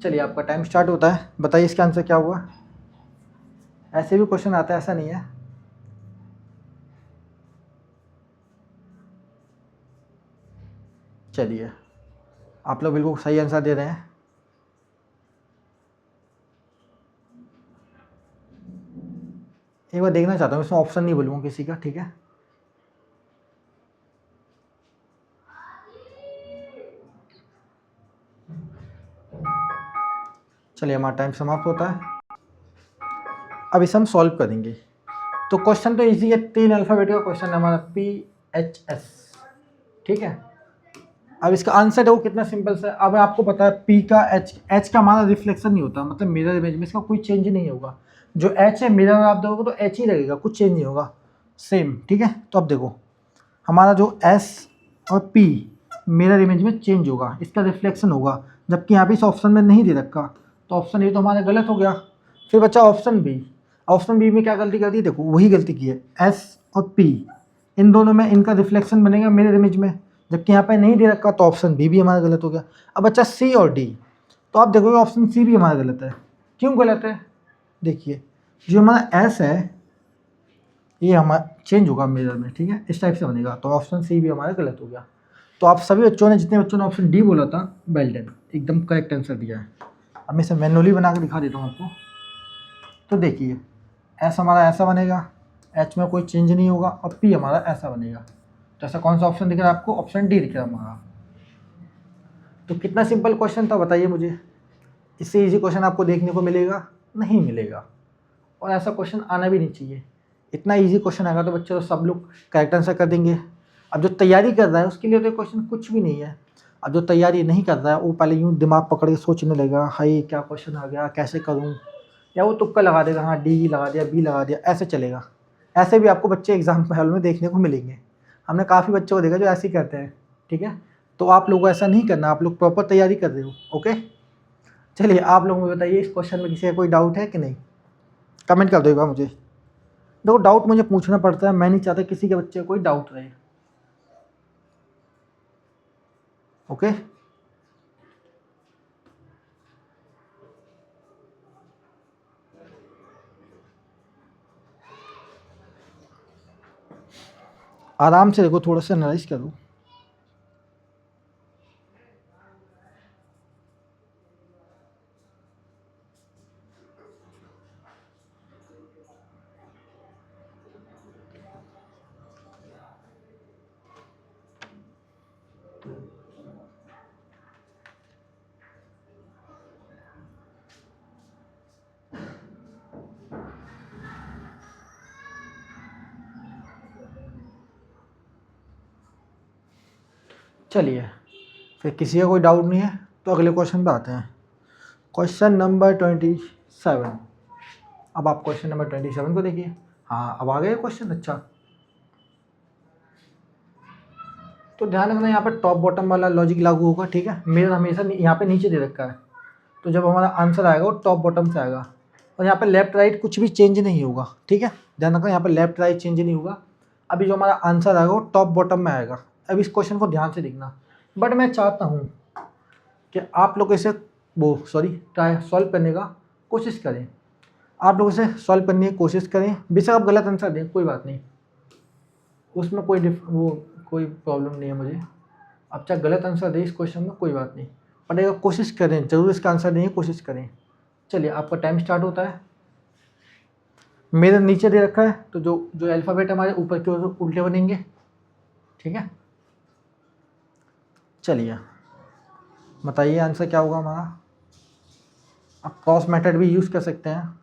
चलिए आपका टाइम स्टार्ट होता है। बताइए इसका आंसर क्या हुआ। ऐसे भी क्वेश्चन आता है, ऐसा नहीं है। चलिए आप लोग बिल्कुल सही आंसर दे रहे हैं। एक बार देखना चाहता हूँ, इसमें ऑप्शन नहीं बोलूँगा किसी का, ठीक है। चलिए हमारा टाइम समाप्त होता है। अब इसे हम सॉल्व करेंगे। तो क्वेश्चन तो इजी है, 3 अल्फ़ाबेट का क्वेश्चन है हमारा, PHS, ठीक है। अब इसका आंसर है वो कितना सिंपल सा है। अब आपको पता है P का H का हमारा रिफ्लेक्शन नहीं होता, मतलब मिरर इमेज में इसका कोई चेंज नहीं होगा। जो H है मिरर में आप देखोगे तो H ही लगेगा, कुछ चेंज नहीं होगा, सेम, ठीक है। तो अब देखो हमारा जो S और P मिरर इमेज में चेंज होगा, इसका रिफ्लेक्शन होगा, जबकि यहाँ पे इस ऑप्शन में नहीं दे रखा, तो ऑप्शन ए तो हमारा गलत हो गया। फिर बच्चा ऑप्शन बी। ऑप्शन बी में क्या गलती कर दी, देखो वही गलती की है, S और P इन दोनों में इनका रिफ्लेक्शन बनेगा मिरर इमेज में, जबकि यहाँ पे नहीं दे रखा, तो ऑप्शन बी भी हमारा गलत हो गया। अब बच्चा सी और डी, तो आप देखोगे ऑप्शन सी भी हमारा गलत है। क्यों गलत है, देखिए जो हमारा एस है ये हमारा चेंज होगा मिरर में, ठीक है, इस टाइप से बनेगा, तो ऑप्शन सी भी हमारा गलत हो गया। तो आप सभी बच्चों ने, जितने बच्चों ने ऑप्शन डी बोला था, वेल डन, एकदम करेक्ट आंसर दिया है। अब मैं इसे मैनुअली बना के दिखा देता हूँ आपको। तो देखिए एस हमारा ऐसा बनेगा, एच में कोई चेंज नहीं होगा, और पी हमारा ऐसा बनेगा। तो ऐसा कौन सा ऑप्शन दिख रहा है आपको, ऑप्शन डी दिख रहा है हमारा। तो कितना सिंपल क्वेश्चन था बताइए मुझे, इससे इजी क्वेश्चन आपको देखने को मिलेगा नहीं मिलेगा, और ऐसा क्वेश्चन आना भी नहीं चाहिए। इतना इजी क्वेश्चन आएगा तो बच्चे तो सब लोग करेक्ट आंसर कर देंगे। अब जो तैयारी कर रहा है उसके लिए तो क्वेश्चन कुछ भी नहीं है। अब जो तैयारी नहीं कर रहा है वो पहले यूँ दिमाग पकड़ के सोचने लगेगा, हाय क्या क्वेश्चन आ गया, कैसे करूँ, या वो तुक्का लगा देगा, हाँ डी लगा दिया, बी लगा दिया, ऐसे चलेगा। ऐसे भी आपको बच्चे एग्जाम हॉल में देखने को मिलेंगे। हमने काफ़ी बच्चों को देखा जो ऐसे ही करते हैं, ठीक है। तो आप लोगों को ऐसा नहीं करना, आप लोग प्रॉपर तैयारी कर रहे हो, ओके। चलिए आप लोग मुझे बताइए, इस क्वेश्चन में किसी का कोई डाउट है कि नहीं, कमेंट कर दो एक बार मुझे। देखो डाउट मुझे पूछना पड़ता है, मैं नहीं चाहता किसी के बच्चे को कोई डाउट रहे, ओके। आराम से देखो, थोड़ा सा एनालाइज करो। चलिए फिर किसी का कोई डाउट नहीं है तो अगले क्वेश्चन पे आते हैं। Question number 27। अब आप क्वेश्चन नंबर 27 को देखिए। हाँ अब आ गए क्वेश्चन, अच्छा। तो ध्यान रखना यहाँ पर टॉप बॉटम वाला लॉजिक लागू होगा, ठीक है। मेरा हमेशा यहाँ पे नीचे दे रखा है, तो जब हमारा आंसर आएगा वो टॉप बॉटम से आएगा, और यहाँ पे लेफ्ट राइट कुछ भी चेंज नहीं होगा, ठीक है। ध्यान रखना यहाँ पे लेफ्ट राइट चेंज नहीं होगा। अभी जो हमारा आंसर आएगा वो टॉप बॉटम में आएगा। अब इस क्वेश्चन को ध्यान से देखना, बट मैं चाहता हूँ कि आप लोग इसे ट्राई सॉल्व करने का कोशिश करें। आप लोग इसे सॉल्व करने की कोशिश करें, बेशक आप गलत आंसर दें कोई बात नहीं, उसमें कोई प्रॉब्लम नहीं है मुझे। आप चाहे गलत आंसर दें इस क्वेश्चन में, कोई बात नहीं, पर अगर कोशिश करें, ज़रूर इसका आंसर देने की कोशिश करें। चलिए आपका टाइम स्टार्ट होता है। मेरे नीचे दे रखा है, तो जो अल्फ़ाबेट हमारे ऊपर की ओर उल्टे बनेंगे, ठीक है। चलिए बताइए आंसर क्या होगा हमारा। आप क्रॉस मेथड भी यूज़ कर सकते हैं,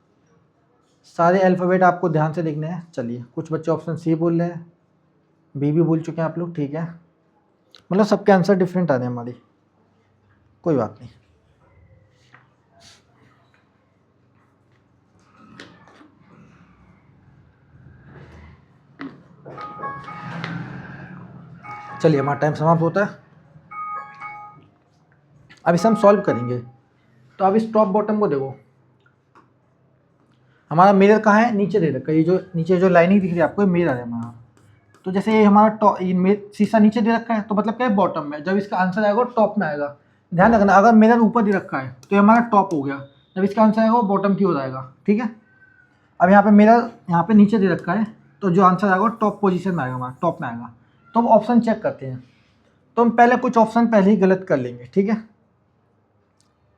सारे अल्फ़ाबेट आपको ध्यान से देखने हैं। चलिए कुछ बच्चे ऑप्शन सी बोल रहे हैं, बी भी बोल चुके हैं आप लोग, ठीक है। मतलब सबके आंसर डिफरेंट आ रहे हैं हमारी, कोई बात नहीं। चलिए हमारा टाइम समाप्त होता है। अब इसे हम सॉल्व करेंगे। तो अब इस टॉप बॉटम को देखो, हमारा मिरर कहाँ है, नीचे दे रखा है। ये जो नीचे जो लाइनिंग दिख रही है आपको, मिरर है हमारा। तो जैसे ये हमारा शीशा नीचे दे रखा है, तो मतलब क्या है, बॉटम में। जब इसका आंसर आएगा टॉप में आएगा। ध्यान रखना, अगर मिरर ऊपर दे रखा है तो ये हमारा टॉप हो गया, जब इसका आंसर आएगा वो बॉटम की ओर आएगा, ठीक है। अब यहाँ पे मिरर यहाँ पे नीचे दे रखा है, तो जो आंसर आएगा वो टॉप पोजीशन में आएगा, हमारा टॉप में आएगा। तो हम ऑप्शन चेक करते हैं। तो हम पहले कुछ ऑप्शन पहले ही गलत कर लेंगे, ठीक है।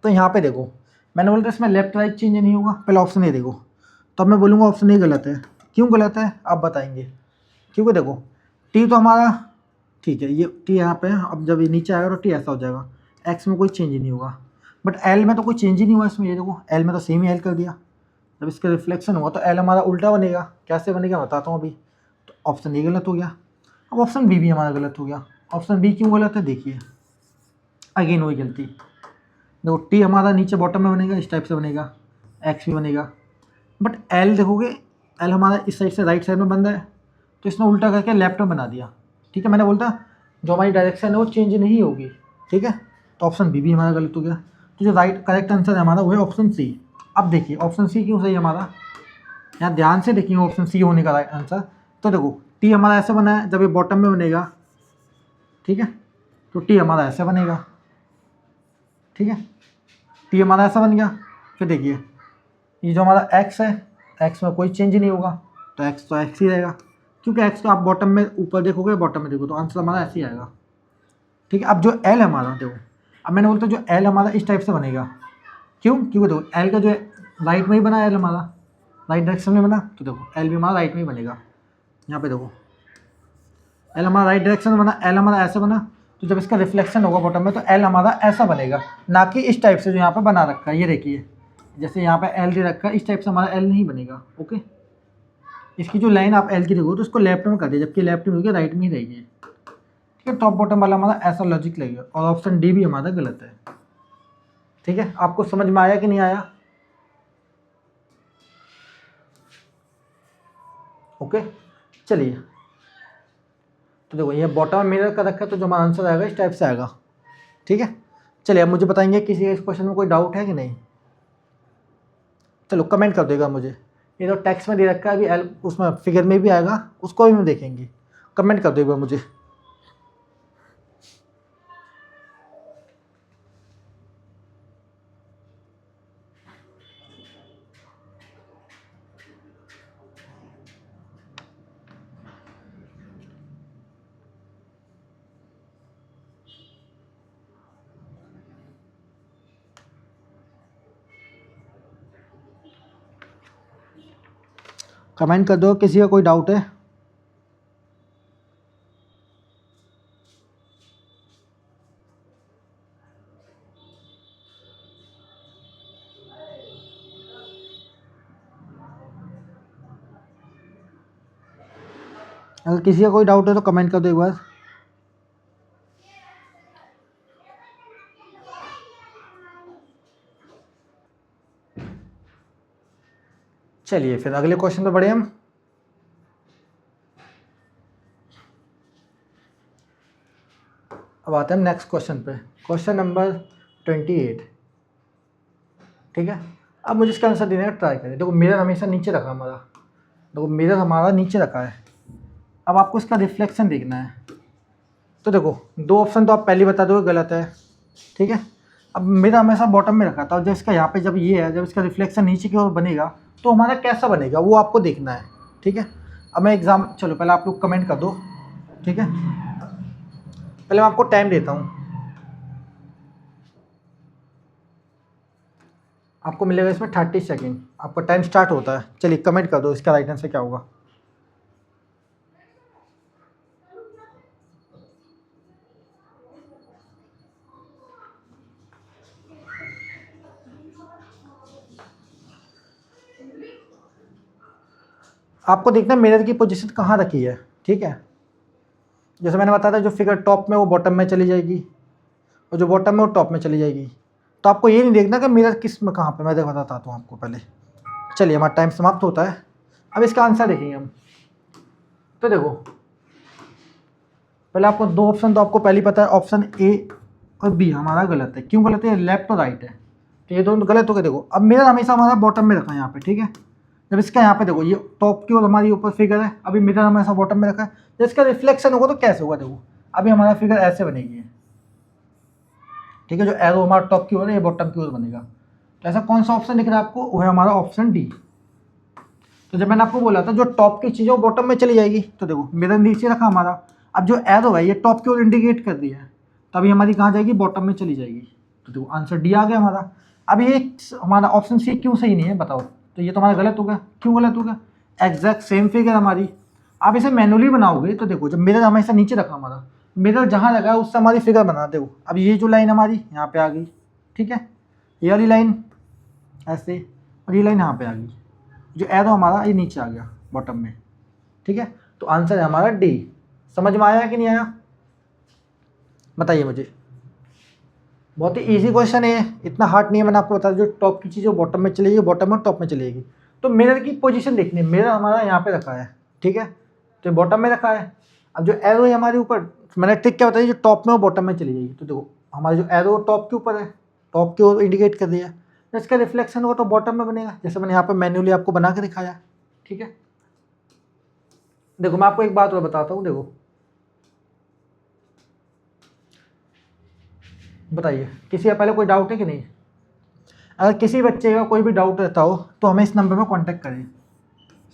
तो यहाँ पे देखो, मैंने बोला था इसमें लेफ्ट राइट चेंज नहीं होगा, पहले ऑप्शन ए देखो। तो अब मैं बोलूँगा ऑप्शन ए गलत है। क्यों गलत है आप बताएंगे, क्योंकि देखो टी तो हमारा ठीक है, ये टी यहाँ पे है। अब जब ये नीचे आएगा तो टी ऐसा हो जाएगा, एक्स में कोई चेंज नहीं होगा। बट एल में तो कोई चेंज ही नहीं हुआ इसमें, ये देखो एल में तो सेम ही एल कर दिया। जब इसका रिफ्लेक्शन हुआ तो एल हमारा उल्टा बनेगा, कैसे बनेगा बताता हूँ अभी। तो ऑप्शन ए गलत हो गया। अब ऑप्शन बी भी हमारा गलत हो गया। ऑप्शन बी क्यों गलत है देखिए, अगेन वही गलती। देखो टी हमारा नीचे बॉटम में बनेगा, इस टाइप से बनेगा, एक्स भी बनेगा। बट एल देखोगे, एल हमारा इस साइड से राइट साइड में बन रहा है, तो इसने उल्टा करके लेफ्ट में बना दिया। ठीक है, मैंने बोलता जो हमारी डायरेक्शन है वो चेंज नहीं होगी। ठीक है, तो ऑप्शन बी भी हमारा गलत हो गया। तो जो राइट करेक्ट आंसर है हमारा वो है ऑप्शन सी। अब देखिए ऑप्शन सी क्यों सही है हमारा, यहाँ ध्यान से देखिए ऑप्शन सी होने का राइट आंसर। तो देखो टी हमारा ऐसे बना है, जब ये बॉटम में बनेगा, ठीक है, तो टी हमारा ऐसे बनेगा। ठीक है, टी हमारा ऐसा बन गया। फिर देखिए ये जो हमारा एक्स है, एक्स में कोई चेंज नहीं होगा, तो एक्स ही रहेगा, क्योंकि एक्स तो आप बॉटम में ऊपर देखोगे, बॉटम में देखो, तो आंसर हमारा ऐसे ही आएगा। ठीक है, अब जो एल हमारा देखो, अब मैंने बोलता जो एल हमारा इस टाइप से बनेगा, क्यों, क्योंकि देखो एल का जो राइट में ही बना, एल हमारा राइट डायरेक्शन में बना, तो देखो एल भी हमारा राइट में ही बनेगा। यहाँ पे देखो एल हमारा राइट डायरेक्शन में बना, एल हमारा ऐसे बना, तो जब इसका रिफ्लेक्शन होगा बॉटम में तो एल हमारा ऐसा बनेगा, ना कि इस टाइप से जो यहाँ पे बना रखा है। ये देखिए जैसे यहाँ पे एल दे रखा है, इस टाइप से हमारा एल नहीं बनेगा। ओके, इसकी जो लाइन आप एल की देखो तो इसको लेफ्ट में कर दिया, जबकि लेफ्ट में होगी, राइट में ही रहेगी। ठीक है, टॉप बॉटम वाला हमारा ऐसा लॉजिक लगेगा, और ऑप्शन डी भी हमारा गलत है। ठीक है, आपको समझ में आया कि नहीं आया? ओके, चलिए, तो देखो ये बॉटम मिरर का रखा है, तो जो हमारा आंसर आएगा इस टाइप से आएगा। ठीक है, चलिए अब मुझे बताएंगे किसी इस क्वेश्चन में कोई डाउट है कि नहीं। चलो कमेंट कर देगा मुझे। ये तो टेक्स्ट में दे रखा है, अभी एल उसमें फिगर में भी आएगा, उसको भी हम देखेंगे। कमेंट कर देगा मुझे। कमेंट कर दो किसी का कोई डाउट है। अगर किसी का कोई डाउट है तो कमेंट कर दो एक बार। चलिए फिर अगले क्वेश्चन पे बढ़े हम। अब आते हैं हम नेक्स्ट क्वेश्चन पे, क्वेश्चन नंबर 28। ठीक है, अब मुझे इसका आंसर देने का ट्राई करें। देखो मिरर हमेशा नीचे रखा हमारा, देखो मिरर हमारा नीचे रखा है। अब आपको इसका रिफ्लेक्शन देखना है, तो देखो दो ऑप्शन तो आप पहले बता दोगे गलत है। ठीक है, अब मिरर हमेशा बॉटम में रखा था, और जब इसका यहाँ पे जब ये है, जब इसका रिफ्लेक्शन नीचे की ओर बनेगा तो हमारा कैसा बनेगा वो आपको देखना है। ठीक है, अब मैं चलो पहले आप लोग कमेंट कर दो। ठीक है, पहले मैं आपको टाइम देता हूँ, आपको मिलेगा इसमें 30 सेकेंड, आपका टाइम स्टार्ट होता है। चलिए कमेंट कर दो इसका राइट आंसर क्या होगा। आपको देखना है मिरर की पोजीशन कहाँ रखी है। ठीक है, जैसे मैंने बताया था जो फिगर टॉप में वो बॉटम में चली जाएगी, और जो बॉटम में वो टॉप में चली जाएगी। तो आपको ये नहीं देखना कि मिरर किस में कहाँ पे, मैं बताता हूँ आपको पहले। चलिए हमारा टाइम समाप्त होता है, अब इसका आंसर देखेंगे हम। तो देखो पहले आपको दो ऑप्शन तो आपको पहले ही पता है, ऑप्शन ए और बी हमारा गलत है। क्यों गलत है? लेफ्ट और राइट है, तो ये दोनों गलत हो गए। देखो अब मिरर हमेशा हमारा बॉटम में रखा है यहाँ पे। ठीक है, जब इसका यहाँ पे देखो ये टॉप की ओर हमारी ऊपर फिगर है, अभी मिरर हमेशा बॉटम में रखा है, जब इसका रिफ्लेक्शन होगा तो कैसे होगा? देखो अभी हमारा फिगर ऐसे बनेगी। ठीक है, जो एरो हमारा टॉप की ओर है, ये बॉटम की ओर बनेगा। तो ऐसा कौन सा ऑप्शन दिख रहा है आपको? वो है हमारा ऑप्शन डी। तो जब मैंने आपको बोला था जो टॉप की चीज़ है वो बॉटम में चली जाएगी, तो देखो मिरर नीचे रखा हमारा, अब जो एरो है ये टॉप की ओर इंडिकेट कर दिया है, तो अभी हमारी कहाँ जाएगी? बॉटम में चली जाएगी। तो देखो आंसर डी आ गया हमारा। अब ये हमारा ऑप्शन सी क्यों सही नहीं है बताओ? तो ये तो हमारा गलत हो गया। क्यों गलत हो गया? एग्जैक्ट सेम फिगर हमारी, आप इसे मैनुअली बनाओगे तो देखो जब मिरर हमेशा नीचे रखा हमारा, मिरर जहाँ लगा है उससे हमारी फिगर बना। देखो अब ये जो लाइन हमारी यहाँ पे आ गई। ठीक है, ये वाली लाइन ऐसे, और ये लाइन यहाँ पे आ गई, जो एरो हमारा ये नीचे आ गया बॉटम में, ठीक है। तो आंसर है हमारा डी। समझ में आया कि नहीं आया, बताइए मुझे। बहुत ही इजी क्वेश्चन है, इतना हार्ड नहीं है। मैंने आपको बताया जो टॉप की चीज़ बॉटम में चलेगी, बॉटम और टॉप में चलेगी। तो मिरर की पोजीशन देखनी है, मिरर हमारा यहाँ पे रखा है, ठीक है, तो बॉटम में रखा है। अब जो एरो है हमारे ऊपर, मैंने ट्रिक क्या बताई, जो टॉप में वो बॉटम में चली जाएगी। तो देखो हमारा जो एरो टॉप के ऊपर है, टॉप की ओर इंडिकेट कर दिया, तो इसका रिफ्लेक्शन होगा तो बॉटम में बनेगा, जैसे मैंने यहाँ पर मैन्युअली आपको बना के दिखाया, ठीक है। देखो मैं आपको एक बात और बताता हूँ, देखो बताइए किसी का पहले कोई डाउट है कि नहीं। अगर किसी बच्चे का कोई भी डाउट रहता हो तो हमें इस नंबर पर कांटेक्ट करें,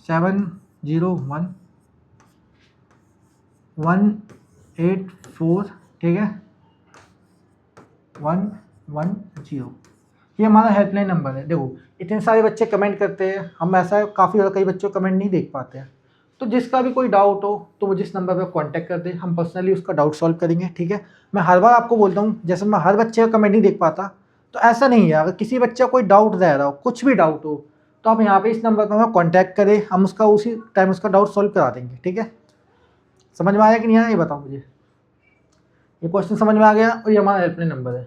70184, ठीक है, 110। ये हमारा हेल्पलाइन नंबर है। देखो इतने सारे बच्चे कमेंट करते हैं, हम ऐसा काफ़ी ज़्यादा कई बच्चों कमेंट नहीं देख पाते हैं, तो जिसका भी कोई डाउट हो तो वो जिस नंबर पर कांटेक्ट कर दे, हम पर्सनली उसका डाउट सॉल्व करेंगे, ठीक है। मैं हर बार आपको बोलता हूँ, जैसे मैं हर बच्चे का कमेंट नहीं देख पाता, तो ऐसा नहीं है। अगर किसी बच्चे का कोई डाउट रह रहा हो, कुछ भी डाउट हो, तो आप यहाँ पे इस नंबर पर हमें कॉन्टैक्ट करें, हम उसका उसी टाइम उसका डाउट सॉल्व करा देंगे, ठीक है। समझ में आया कि नहीं आया, ये बताओ मुझे। ये क्वेश्चन समझ में आ गया, और ये हमारा हेल्पलाइन नंबर है।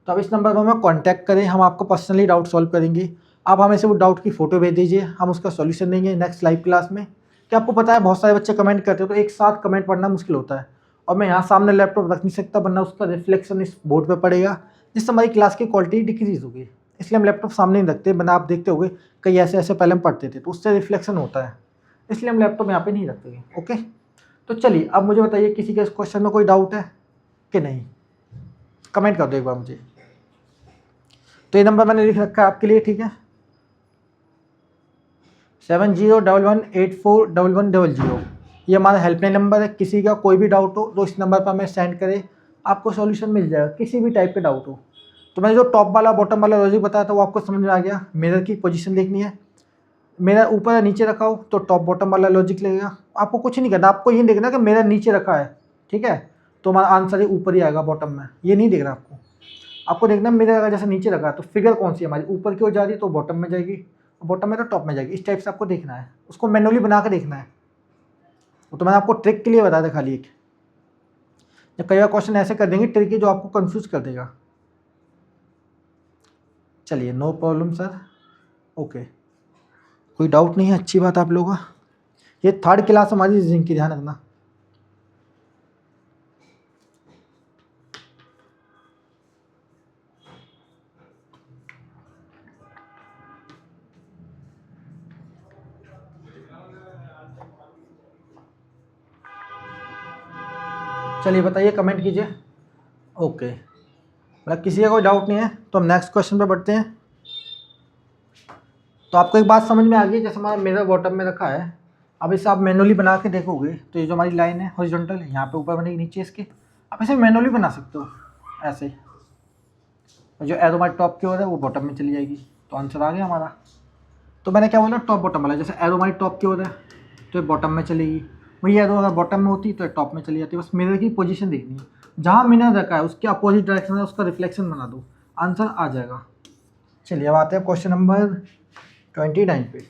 तो आप इस नंबर पर हमें कांटेक्ट करें, हम आपको पर्सनली डाउट सॉल्व करेंगे। आप हमें से वो डाउट की फ़ोटो भेज दीजिए, हम उसका सॉल्यूशन देंगे नेक्स्ट लाइव क्लास में। क्या आपको पता है बहुत सारे बच्चे कमेंट करते हो तो एक साथ कमेंट पढ़ना मुश्किल होता है, और मैं यहाँ सामने लैपटॉप रख नहीं सकता, वरना उसका रिफ्लेक्शन इस बोर्ड पर पड़ेगा, जिससे हमारी क्लास की क्वालिटी डिक्रीज होगी। इसलिए हम लैपटॉप सामने नहीं रखते, वरना आप देखते होगे कई ऐसे ऐसे पहले हम पढ़ते थे तो उससे रिफ्लेक्शन होता है, इसलिए हम लैपटॉप यहाँ पर नहीं रखते। ओके, तो चलिए अब मुझे बताइए किसी के इस क्वेश्चन में कोई डाउट है कि नहीं, कमेंट कर दो एक बार मुझे। तो ये नंबर मैंने लिख रखा है आपके लिए, ठीक है, 7011841100। ये हमारा हेल्पलाइन नंबर है। किसी का कोई भी डाउट हो तो इस नंबर पर हमें सेंड करें, आपको सॉल्यूशन मिल जाएगा, किसी भी टाइप का डाउट हो। तो मैंने जो टॉप वाला बॉटम वाला लॉजिक बताया था वो आपको समझ में आ गया। मिरर की पोजीशन देखनी है, मिरर ऊपर या नीचे रखा हो तो टॉप बॉटम वाला लॉजिक लगेगा। आपको कुछ नहीं करना, आपको ये देखना कि मिरर नीचे रखा है, ठीक है, तो हमारा आंसर ही ऊपर ही आएगा बॉटम में, ये नहीं देखना आपको। आपको देखना मिरर अगर जैसे नीचे रखा है तो फिगर कौन सी है हमारी, ऊपर की ओर जा रही है तो बॉटम में जाएगी, बॉटम में तो टॉप में जाएगी। इस टाइप से आपको देखना है, उसको मैनुअली बना के देखना है। वो तो मैंने आपको ट्रिक के लिए बता दिया खाली एक, जब कई बार क्वेश्चन ऐसे कर देंगे ट्रिक जो आपको कंफ्यूज कर देगा। चलिए नो प्रॉब्लम सर, ओके, कोई डाउट नहीं है, अच्छी बात आप लोगों का। ये थर्ड क्लास हमारी जिनकी, ध्यान रखना। चलिए बताइए, कमेंट कीजिए। ओके, मतलब किसी का कोई डाउट नहीं है तो हम नेक्स्ट क्वेश्चन पे बढ़ते हैं। तो आपको एक बात समझ में आ गई, जैसे हमारा मिरर बॉटम में रखा है, अब इसे आप मैनुअली बना के देखोगे तो ये जो हमारी लाइन है हॉरिजॉन्टल है, यहाँ पे ऊपर बनेगी नीचे इसके, आप इसे मैनुअली बना सकते हो ऐसे, और जो एरो हमारी टॉप की ओर है वो बॉटम में चली जाएगी। तो आंसर आ गया हमारा। तो मैंने क्या बोला, टॉप बॉटम वाला, जैसे एरो हमारी टॉप की ओर है तो ये बॉटम में चलेगी, वही एरो अगर बॉटम में होती तो ये टॉप में चली जाती है। बस मिरर की पोजीशन देखनी है, जहाँ मिरर रखा है उसके अपोजिट डायरेक्शन है उसका रिफ्लेक्शन बना दो, आंसर आ जाएगा। चलिए अब आते हैं क्वेश्चन नंबर 29 पे।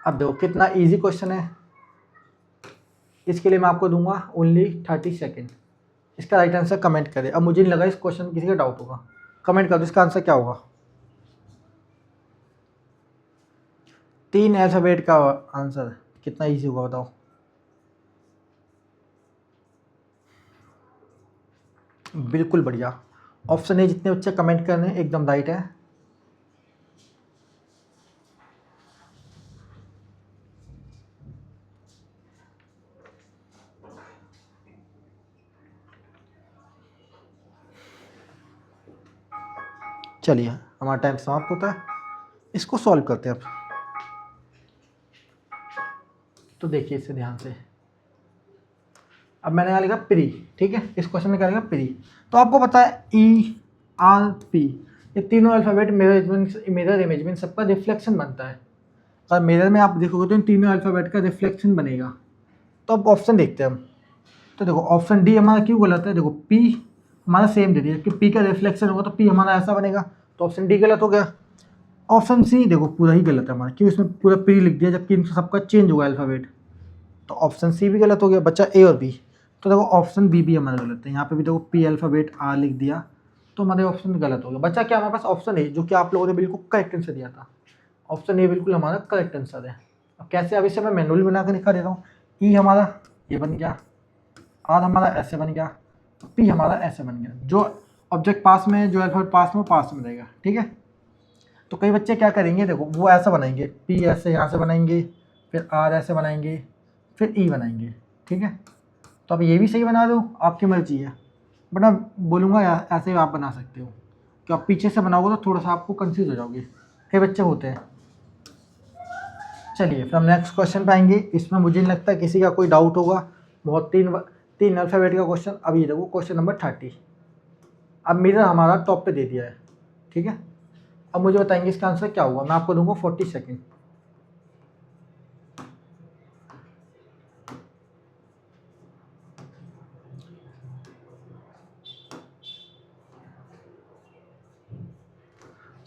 अब देखो कितना इजी क्वेश्चन है, इसके लिए मैं आपको दूंगा ओनली 30 सेकेंड। इसका राइट आंसर कमेंट करें। अब मुझे नहीं लगा इस क्वेश्चन किसी का डाउट होगा, कमेंट कर दो इसका आंसर क्या होगा। 3 अल्फ़ाबेट का आंसर कितना इजी होगा बताओ। बिल्कुल बढ़िया, ऑप्शन ए जितने बच्चे कमेंट कर रहे हैं एकदम राइट है। चलिए हमारा टाइम समाप्त होता है, इसको सॉल्व करते हैं अब। तो देखिए इसे ध्यान से, अब मैंने यहाँ लिखा प्री, ठीक है, इस क्वेश्चन में क्या लिखा प्री। तो आपको पता है ERP, ये तीनों अल्फ़ाबेट मिरर इमेज में सबका रिफ्लेक्शन बनता है। और मिरर में आप देखोगे तो इन तीनों अल्फ़ाबेट का रिफ्लेक्शन बनेगा। तो अब ऑप्शन देखते हैं हम। तो देखो ऑप्शन डी हमारा क्यों गलत है, देखो P हमारा सेम दे दिया कि पी का रिफ्लेक्शन होगा तो पी हमारा ऐसा बनेगा, तो ऑप्शन डी गलत हो गया। ऑप्शन सी देखो पूरा ही गलत है हमारा, क्योंकि इसमें पूरा पी लिख दिया जबकि इनका सबका चेंज होगा अल्फ़ाबेट, तो ऑप्शन सी भी गलत हो गया, बच्चा ए और बी। तो देखो ऑप्शन बी भी हमारा गलत है, यहाँ पे भी देखो पी अल्फ़ाबेट आर लिख दिया, तो हमारे ऑप्शन गलत हो गया। बच्चा क्या हमारे पास ऑप्शन ए, जो कि आप लोगों ने बिल्कुल करेक्ट आंसर दिया था, ऑप्शन ए बिल्कुल हमारा करेक्ट आंसर है। अब कैसे, अब इसे मैं मैनुअली बना कर दिखा देता हूँ। ई हमारा ये बन गया, आर हमारा ऐसे बन गया, पी हमारा ऐसे बन गया। जो ऑब्जेक्ट पास में है, जो अल्फ़ाबेट पास में, पास में रहेगा, ठीक है। तो कई बच्चे क्या करेंगे, देखो वो ऐसा बनाएंगे, पी ऐसे यहाँ से बनाएंगे, फिर आर ऐसे बनाएंगे, फिर ई बनाएंगे, ठीक है। तो अब ये भी सही बना दो, आपकी मर्जी है, बट मैं बोलूँगा ऐसे आप बना सकते हो, कि आप पीछे से बनाओगे तो थोड़ा सा आपको कंफ्यूज हो जाओगे, कई बच्चे होते हैं। चलिए फिर हम नेक्स्ट क्वेश्चन पे आएंगे। इसमें मुझे नहीं लगता किसी का कोई डाउट होगा, बहुत तीन अल्फ़ाबेट का क्वेश्चन। अब ये देखो क्वेश्चन नंबर 30। अब मिरर हमारा टॉप पे दे दिया है, ठीक है। अब मुझे बताएंगे इसका आंसर क्या होगा, मैं आपको दूंगा 40 सेकेंड।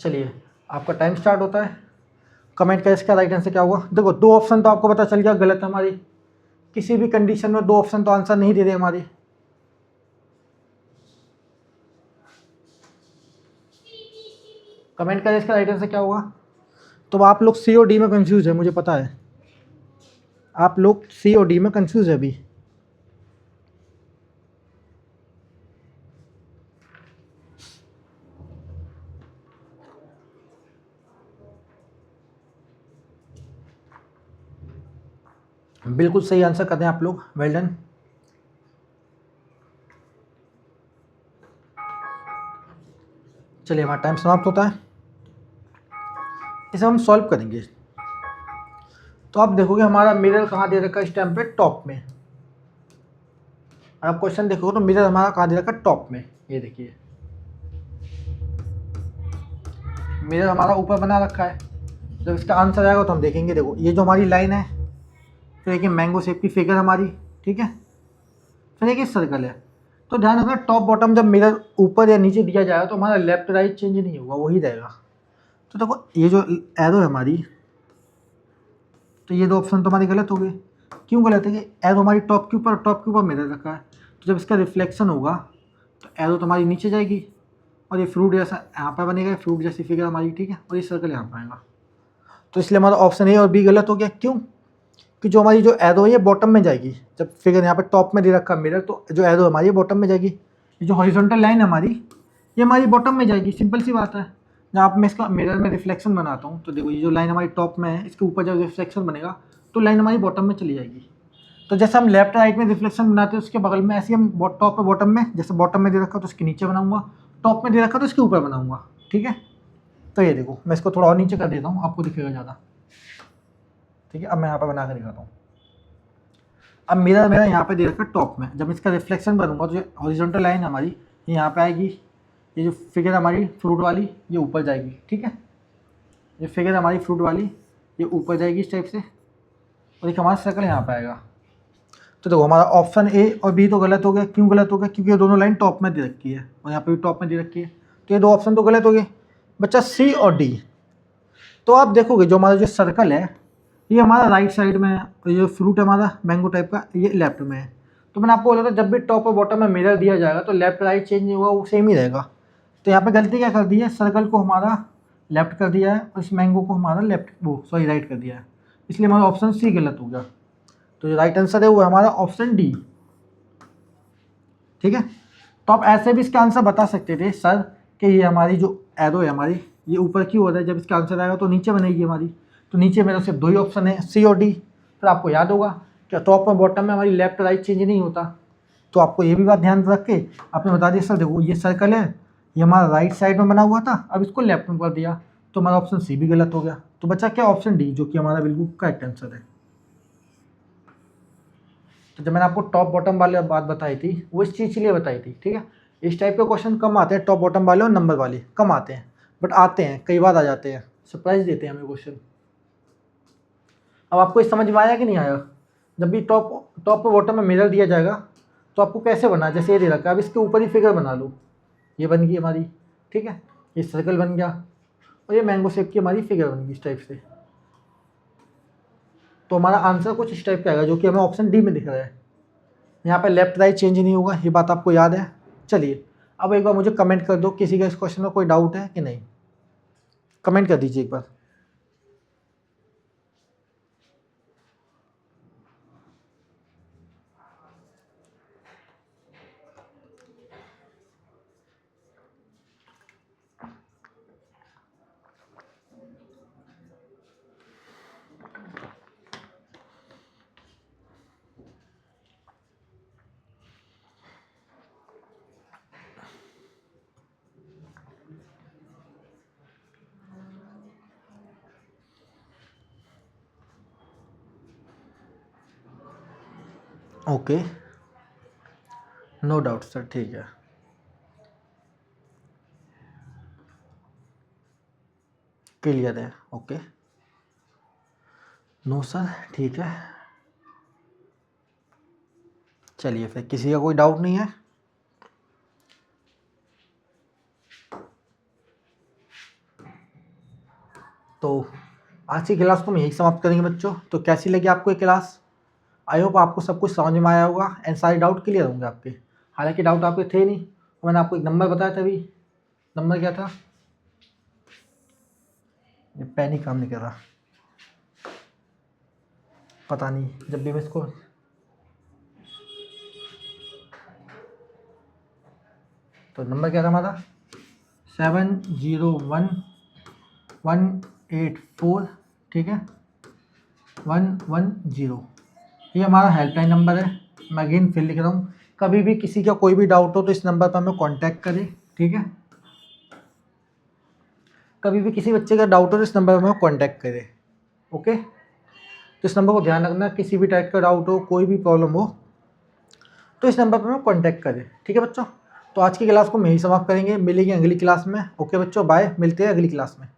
चलिए आपका टाइम स्टार्ट होता है, कमेंट करें इसका राइट आंसर क्या होगा। देखो दो ऑप्शन तो आपको पता चल गया गलत है हमारी, किसी भी कंडीशन में दो ऑप्शन तो आंसर नहीं दे रहे हमारी। कमेंट करें इसका राइट आंसर क्या होगा। तो आप लोग सी और डी में कंफ्यूज है, मुझे पता है आप लोग सी और डी में कंफ्यूज है अभी। बिल्कुल सही आंसर करते हैं आप लोग, वेल डन। चलिए हमारा टाइम समाप्त होता है, इसे हम सॉल्व करेंगे। तो आप देखोगे हमारा मिरर कहाँ दे रखा है इस टाइम पे, टॉप में। आप क्वेश्चन देखोगे तो मिरर हमारा कहाँ दे रखा है, टॉप में। ये देखिए मिरर हमारा ऊपर बना रखा है। जब इसका आंसर आएगा तो हम देखेंगे, देखो ये जो हमारी लाइन है, फिर देखिए मैंगो शेप की फिगर हमारी, ठीक है, फिर देखिए सर्कल है। तो ध्यान रखना टॉप बॉटम जब मिरर ऊपर या नीचे दिया जाएगा तो हमारा लेफ्ट राइट चेंज नहीं होगा, वही रहेगा। तो देखो ये जो एरो है हमारी, तो ये दो ऑप्शन तो हमारी गलत हो गए। क्यों गलत है कि एरो हमारी टॉप के ऊपर मिरर रखा है, तो जब इसका रिफ्लेक्शन होगा तो एरो तो हमारी नीचे जाएगी, और ये फ्रूट जैसा यहाँ पर बनेगा, फ्रूट जैसी फिगर हमारी, ठीक है, और ये सर्कल यहाँ पर आएगा। तो इसलिए हमारा ऑप्शन ए और बी गलत हो गया। क्यों कि जो हमारी जो एरो है ये बॉटम में जाएगी, जब फिगर यहाँ पे टॉप में दे रखा मिरर, तो जो एरो हमारी बॉटम में जाएगी। ये जो हॉरिजॉन्टल लाइन है हमारी, ये हमारी बॉटम में जाएगी, सिंपल सी बात है। जहाँ मैं इसका मिरर में रिफ्लेक्शन बनाता हूँ, तो देखो ये जो लाइन हमारी टॉप में है, इसके ऊपर जब रिफ्लेक्शन बनेगा तो लाइन हमारी बॉटम में चली जाएगी। तो जैसे हम लेफ्ट राइट में रिफ्लेक्शन बनाते हैं उसके बगल में, ऐसे ही हम टॉप पर बॉटम में, जैसे बॉटम में दे रखा तो उसके नीचे बनाऊंगा, टॉप में दे रखा तो इसके ऊपर बनाऊंगा, ठीक है। तो ये देखो मैं इसको थोड़ा और नीचे कर देता हूँ, आपको दिखेगा ज़्यादा, ठीक है। अब मैं यहाँ पर बना कर दिखाता हूँ। अब मिरर मेरा यहाँ पे दे रखा है टॉप में, जब इसका रिफ्लेक्शन बनूंगा तो जो हॉरिजॉन्टल लाइन हमारी ये यहाँ पे आएगी, ये जो फिगर हमारी फ्रूट वाली ये ऊपर जाएगी, ठीक है। ये फिगर हमारी फ्रूट वाली ये ऊपर जाएगी इस टाइप से, और एक हमारा सर्कल यहाँ पे आएगा। तो देखो हमारा ऑप्शन ए और बी तो गलत हो गया। क्यों गलत हो गया, क्योंकि ये दोनों लाइन टॉप में दे रखी है और यहाँ पे भी टॉप में दे रखी है, तो ये दो ऑप्शन तो गलत हो गए। बच्चा सी और डी। तो आप देखोगे जो हमारा जो सर्कल है ये हमारा राइट साइड में है, और ये फ्रूट हमारा मैंगो टाइप का ये लेफ्ट में है। तो मैंने आपको बोला था जब भी टॉप और बॉटम में मिरर दिया जाएगा तो लेफ्ट राइट चेंज नहीं होगा, वो सेम ही रहेगा। तो यहाँ पे गलती क्या कर दी है, सर्कल को हमारा लेफ्ट कर दिया है और इस मैंगो को हमारा राइट कर दिया है, इसलिए हमारा ऑप्शन सी गलत हो गया। तो जो राइट आंसर है वो हमारा ऑप्शन डी, ठीक है। तो आप ऐसे भी इसका आंसर बता सकते थे सर कि ये हमारी जो एरो है हमारी ये ऊपर क्यों हो रहा है, जब इसका आंसर आएगा तो नीचे बनेगी हमारी। तो नीचे मेरा सिर्फ दो ही ऑप्शन है, सी और डी। फिर आपको याद होगा कि टॉप और बॉटम में हमारी लेफ्ट राइट चेंज नहीं होता। तो आपको ये भी बात ध्यान रख के आपने बता दिया सर देखो ये सर्कल है, ये हमारा राइट साइड में बना हुआ था, अब इसको लेफ्ट में कर दिया, तो हमारा ऑप्शन सी भी गलत हो गया। तो बचा क्या, ऑप्शन डी, जो कि हमारा बिल्कुल करेक्ट आंसर है। तो जब मैंने आपको टॉप बॉटम वाले बात बताई थी वो इस चीज़ के लिए बताई थी, ठीक है। इस टाइप के क्वेश्चन कम आते हैं, टॉप बॉटम वाले और नंबर वाले कम आते हैं, बट आते हैं, कई बार आ जाते हैं, सरप्राइज देते हैं हमें क्वेश्चन। अब आपको इस समझ में आया कि नहीं आया, जब भी टॉप और बॉटम में मिरर दिया जाएगा तो आपको कैसे बना, जैसे ये दे रखा है, अब इसके ऊपर ही फिगर बना लो, ये बन गई हमारी, ठीक है, ये सर्कल बन गया और ये मैंगो शेप की हमारी फिगर बन गई इस टाइप से। तो हमारा आंसर कुछ इस टाइप का आएगा, जो कि हमें ऑप्शन डी में दिख रहा है। यहाँ पे लेफ्ट राइट चेंज नहीं होगा, ये बात आपको याद है। चलिए अब एक बार मुझे कमेंट कर दो, किसी का इस क्वेश्चन में कोई डाउट है कि नहीं, कमेंट कर दीजिए एक बार। ओके, नो डाउट सर, ठीक है। क्लियर है, ओके, नो सर, ठीक है। चलिए फिर किसी का कोई डाउट नहीं है? तो आज की क्लास को हम यही समाप्त करेंगे बच्चों। तो कैसी लगी आपको ये क्लास? आई होप आपको सब कुछ समझ में आया होगा एंड सारे डाउट क्लियर होंगे आपके। हालांकि डाउट आपके थे नहीं, मैंने आपको एक नंबर बताया था। अभी नंबर क्या था? ये पेन ही काम नहीं कर रहा, पता नहीं। जब भी मैं इसको तो नंबर क्या था हमारा? 701184, ठीक है, 110। ये हमारा हेल्पलाइन नंबर है। मैं अगेन फिर लिख रहा हूँ, कभी भी किसी का कोई भी डाउट हो तो इस नंबर पर हमें कांटेक्ट करें, ठीक है। कभी भी किसी बच्चे का डाउट हो तो इस नंबर पर हमें कांटेक्ट करें, ओके। तो इस नंबर को ध्यान रखना, किसी भी टाइप का डाउट हो, कोई भी प्रॉब्लम हो तो इस नंबर पर हमें कांटेक्ट करें, ठीक है बच्चों। तो आज की क्लास को हम यही समाप्त करेंगे, मिलेंगे अगली क्लास में। ओके बच्चों, बाय, मिलते हैं अगली क्लास में।